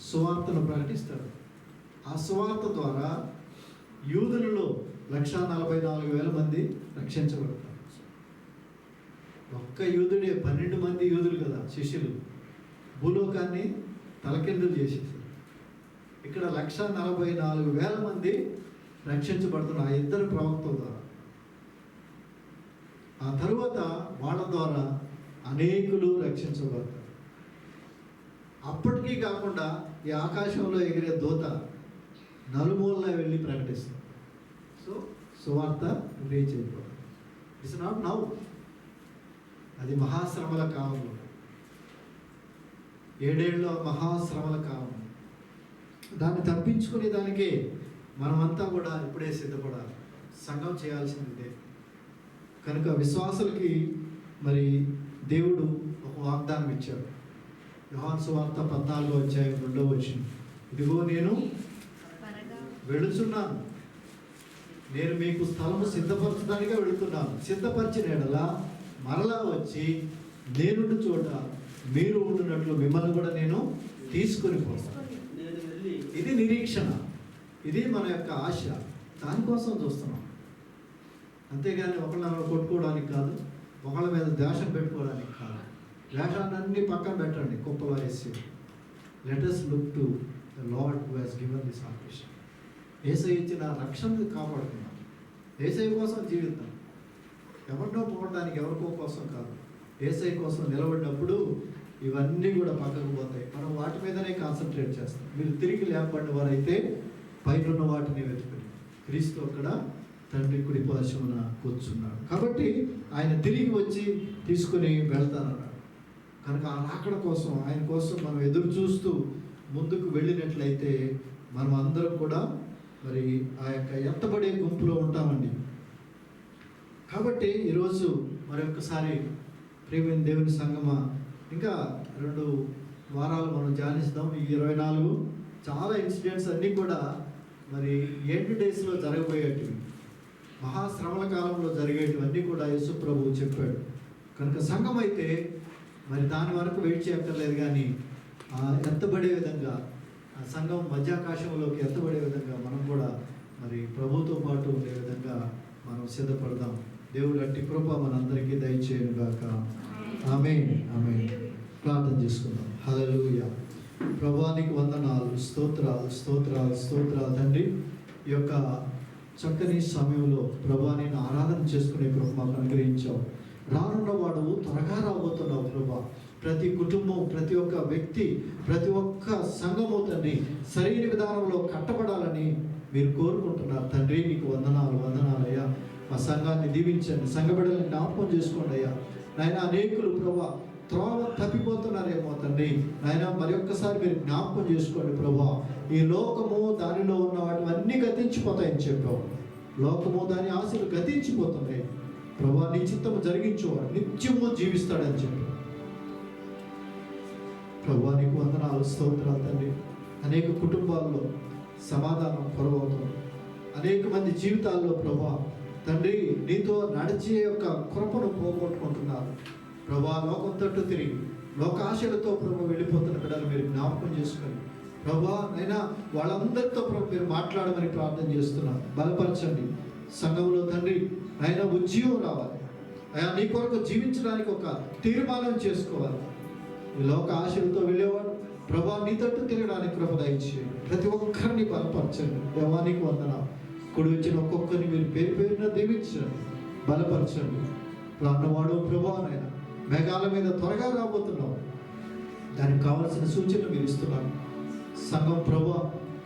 సువార్తను ప్రకటిస్తాడు. ఆ సువార్త ద్వారా యూదులలో 144,000 మంది రక్షించబడతారు. ఒక్క యూదుడే 12 మంది యూదులు కదా శిష్యులు, భూలోకాన్ని తలకిందులు చేసేసారు. ఇక్కడ 144,000 మంది రక్షించబడుతున్నారు ఆ ఇద్దరు ప్రవక్తల ద్వారా. ఆ తరువాత వాళ్ళ ద్వారా అనేకులు రక్షించబడతారు. అప్పటికీ కాకుండా ఈ ఆకాశంలో ఎగిరే దూత నలుమూలలా వెళ్ళి ప్రకటిస్తుంది. సో సువార్త రీచ్ అయిపోతుంది. ఇట్స్ నాట్ నౌ, అది మహాశ్రమల కాలంలో, 7 ఏళ్ళ మహాశ్రమల కాలం. దాన్ని తప్పించుకునే దానికి మనమంతా కూడా ఇప్పుడే సిద్ధపడాలి. సంఘం చేయాల్సిందే. కనుక విశ్వాసులకి మరి దేవుడు ఒక వాగ్దానం ఇచ్చాడు. యోహాను సువార్త 14వ అధ్యాయం 2వ వచనం, ఇదిగో నేను వెళుచున్నాను, నేను మీకు స్థలము సిద్ధపరచడానికే వెళుతున్నాను. సిద్ధపరిచిన ఎడల మరలా వచ్చి నేనుండు చోట మీరు ఉండునట్లు మిమ్మల్ని కూడా నేను తీసుకొని పోతాను. ఇది నిరీక్షణ, ఇది మన యొక్క ఆశ. దానికోసం చూస్తున్నాం. అంతేగాని ఒకళ్ళని కొట్టుకోవడానికి కాదు, ఒకళ్ళ మీద ద్వేషం పెట్టుకోవడానికి కాదు. ద్వేషాన్ని పక్కన పెట్టండి, కుప్పలో వేసి. Let us look to the Lord who has given this salvation. Yesayya ఇచ్చిన రక్షణను కాపాడుకున్నాం. యేసయ్య కోసం జీవితం, ఎవరినో పోవడానికి, ఎవరికో కోసం కాదు. యేసయ్య కోసం నిలబడినప్పుడు ఇవన్నీ కూడా పక్కకు పోతాయి. మనం వాటి మీదనే కాన్సన్ట్రేట్ చేస్తాం. మీరు తిరిగి లేపబడిన వారైతే పైన వాటిని వెతుకుని క్రీస్తు అక్కడ తండ్రి కుడి పార్శ్వమున కూర్చున్నాడు. కాబట్టి ఆయన తిరిగి వచ్చి తీసుకుని వెళ్తానన్నాడు. కనుక ఆ రాకడ కోసం, ఆయన కోసం మనం ఎదురు చూస్తూ ముందుకు వెళ్ళినట్లయితే మనం అందరం కూడా మరి ఆ యొక్క ఎత్తబడే గుంపులో ఉంటామండి. కాబట్టి ఈరోజు మరొకసారి ప్రియమైన దేవుని సంగమా, ఇంకా 2 వారాలు మనం ధ్యానిస్తాం. ఈ 24 చాలా ఇన్సిడెంట్స్ అన్నీ కూడా మరి ఎండ్ డేస్లో జరగబోయేటివి, మహాశ్రమల కాలంలో జరిగేటివన్నీ కూడా యేసు ప్రభువు చెప్పాడు. కనుక సంఘం అయితే మరి దాని వరకు వెయిట్ చేయక్కర్లేదు, కానీ ఎత్తబడే విధంగా ఆ సంఘం మధ్యాకాశంలోకి ఎత్తబడే విధంగా మనం కూడా మరి ప్రభుతో పాటు ఉండే విధంగా మనం సిద్ధపడదాం. దేవుడు అట్టి కృప మనందరికీ దయచేయను గాక. ఆమేన్. ఆమేన్. ప్రార్థన చేసుకుందాం. హల్లెలూయా. ప్రభువానికి వందనాలు, స్తోత్రాలు స్తోత్రాలు స్తోత్రాలు తండ్రి. ఈ యొక్క చక్కని సమయంలో ప్రభువాని ఆరాధన చేసుకునే కృప మాకు అనుగ్రహించావు. రానున్న వాడు త్వరగా రాబోతున్నావు ప్రభా. ప్రతి కుటుంబం, ప్రతి ఒక్క వ్యక్తి, ప్రతి ఒక్క సంఘము తండ్రి సరైన విధానంలో కట్టబడాలని మీరు కోరుకుంటున్నారు తండ్రి. నీకు వందనాలు వందనాలయ్యా. మా సంఘాన్ని దీవించండి, సంఘ బిడ్డలను జ్ఞాపకం చేసుకోండి అయ్యా. నాయన అనేకులు ప్రభా త్రోవ తప్పిపోతున్నారేమో తండ్రి. నాయన మరి ఒక్కసారి మీరు జ్ఞాపకం చేసుకోండి ప్రభా. ఈ లోకము దానిలో ఉన్న వాటివన్నీ గతించిపోతాయని చెప్పావు. లోకము దాని ఆశలు గతించిపోతున్నాయి ప్రభా. నీ చిత్తము జరిగించేవాడు నిత్యము జీవిస్తాడని చెప్పి ప్రభా నీకు వందనాలు స్తోత్రాలు తండ్రి. అనేక కుటుంబాల్లో సమాధానం కొరవవుతుంది. అనేక మంది జీవితాల్లో ప్రభా తండ్రి నీతో నడిచే యొక్క కృపను పోగొట్టుకుంటున్నారు ప్రభా. లోకం తట్టు తిరిగి లోకాశలతో ప్రభు వెళ్ళిపోతున్న బిడ్డలు మీరు జ్ఞాపకం చేసుకొని ప్రభా అయినా వాళ్ళందరితో ప్రభు మీరు మాట్లాడమని ప్రార్థన చేస్తున్నారు. బలపరచండి సంఘంలో తండ్రి. అయినా ఉజ్జీవం రావాలి అయ్యా. నీ కొరకు జీవించడానికి ఒక తీర్మానం చేసుకోవాలి. ఈ లోక ఆశలతో వెళ్ళేవాడు ప్రభా నీ తట్టు తిరగడానికి కృప దయచేయండి. ప్రతి ఒక్కరిని బలపరచండి. దేవానికి వందనాలు. కుడి వచ్చిన ఒక్కొక్కరిని మీరు పేరు పేరున దీవించండి, బలపరచండి. రాన్నవాడు ప్రభా నాయన మేఘాల మీద త్వరగా రాబోతున్నావు. దానికి కావలసిన సూచనలు మీరు ఇస్తున్నారు. సంఘం ప్రభా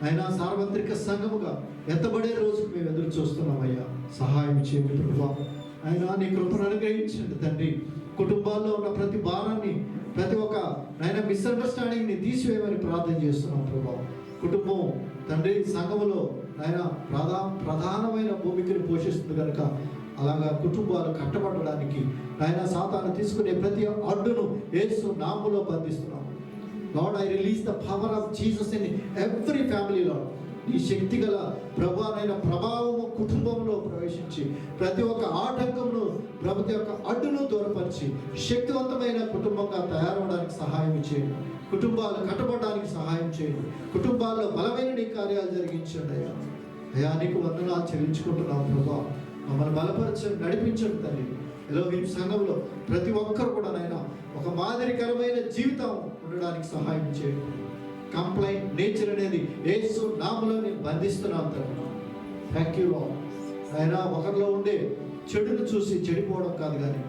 అయినా సార్వత్రిక సంఘముగా ఎత్తబడే రోజుకు మేము ఎదురు చూస్తున్నాం అయ్యా. సహాయం చేయండి ప్రభా. అయినా నీ కృపను అనుగ్రహించండి తండ్రి. కుటుంబాల్లో ఉన్న ప్రతి భారాన్ని, ప్రతి ఒక్క ఆయన మిస్అండర్స్టాండింగ్ని తీసివేయమని ప్రార్థన చేస్తున్నాం ప్రభా. కుటుంబం తండ్రి సంఘములో ఆయన ప్రధానమైన భూమికను పోషిస్తుంది కనుక అలాగా కుటుంబాలు కట్టబడడానికి ఆయన సాతాను తీసుకునే ప్రతి అడ్డును యేసు నామములో బంధిస్తున్నాం. Lord, I release the power of Jesus in every family, Lord. ఈ శక్తి గల ప్రభావైన ప్రభావము కుటుంబంలో ప్రవేశించి ప్రతి ఒక్క ఆటంకమును ప్రతి ఒక్క అడ్డును దూరపరిచి శక్తివంతమైన కుటుంబంగా తయారవడానికి సహాయం చేయండి. కుటుంబాలు కట్టబడడానికి సహాయం చేయండి. కుటుంబాల్లో బలమైన నీ కార్యాలు జరిగించండి అయ్యా. అయ్యా నీకు వందనాలు చెల్లించుకుంటున్నాం ప్రభా. మమ్మల్ని బలపరచండి, నడిపించండి తండ్రి. ఎలోహిం సంఘంలో ప్రతి ఒక్కరు కూడా నాయన ఒక మాదిరికరమైన జీవితం ఉండడానికి సహాయం చేయండి. కంప్లైంట్ నేచర్ అనేది యేసు నామములో నేను బంధిస్తున్నాను తండ్రి. Thank you lord. ఆయన ఒకరిలో ఉండే చెడును చూసి చెడిపోవడం కాదు, కానీ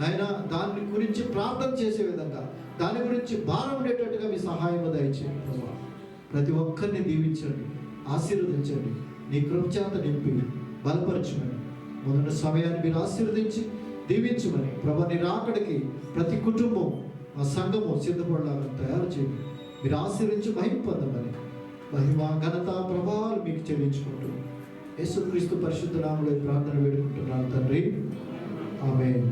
ఆయన దాని గురించి ప్రార్థన చేసే విధంగా, దాని గురించి భారం ఉండేటట్టుగా మీ సహాయం దయచేయండి ప్రభా. ప్రతి ఒక్కరిని దీవించండి, ఆశీర్వదించండి. నీ కృపచేత నింపి బలపరచమని మొదటి సమయాన్ని మీరు ఆశీర్వదించి దీవించమని ప్రభా. నీ రాకడికి ప్రతి కుటుంబం ఆ సంఘము సిద్ధపడలాగా తయారు చేయండి. మీరు ఆశీర్వించి మహిమ పొందమని మహిమ ఘనత ప్రభావాలు మీకు చెల్లించుకుంటూ యేసుక్రీస్తు పరిశుద్ధ నామములో ప్రార్థన వేడుకుంటున్నాను తండ్రి. ఆమేన్.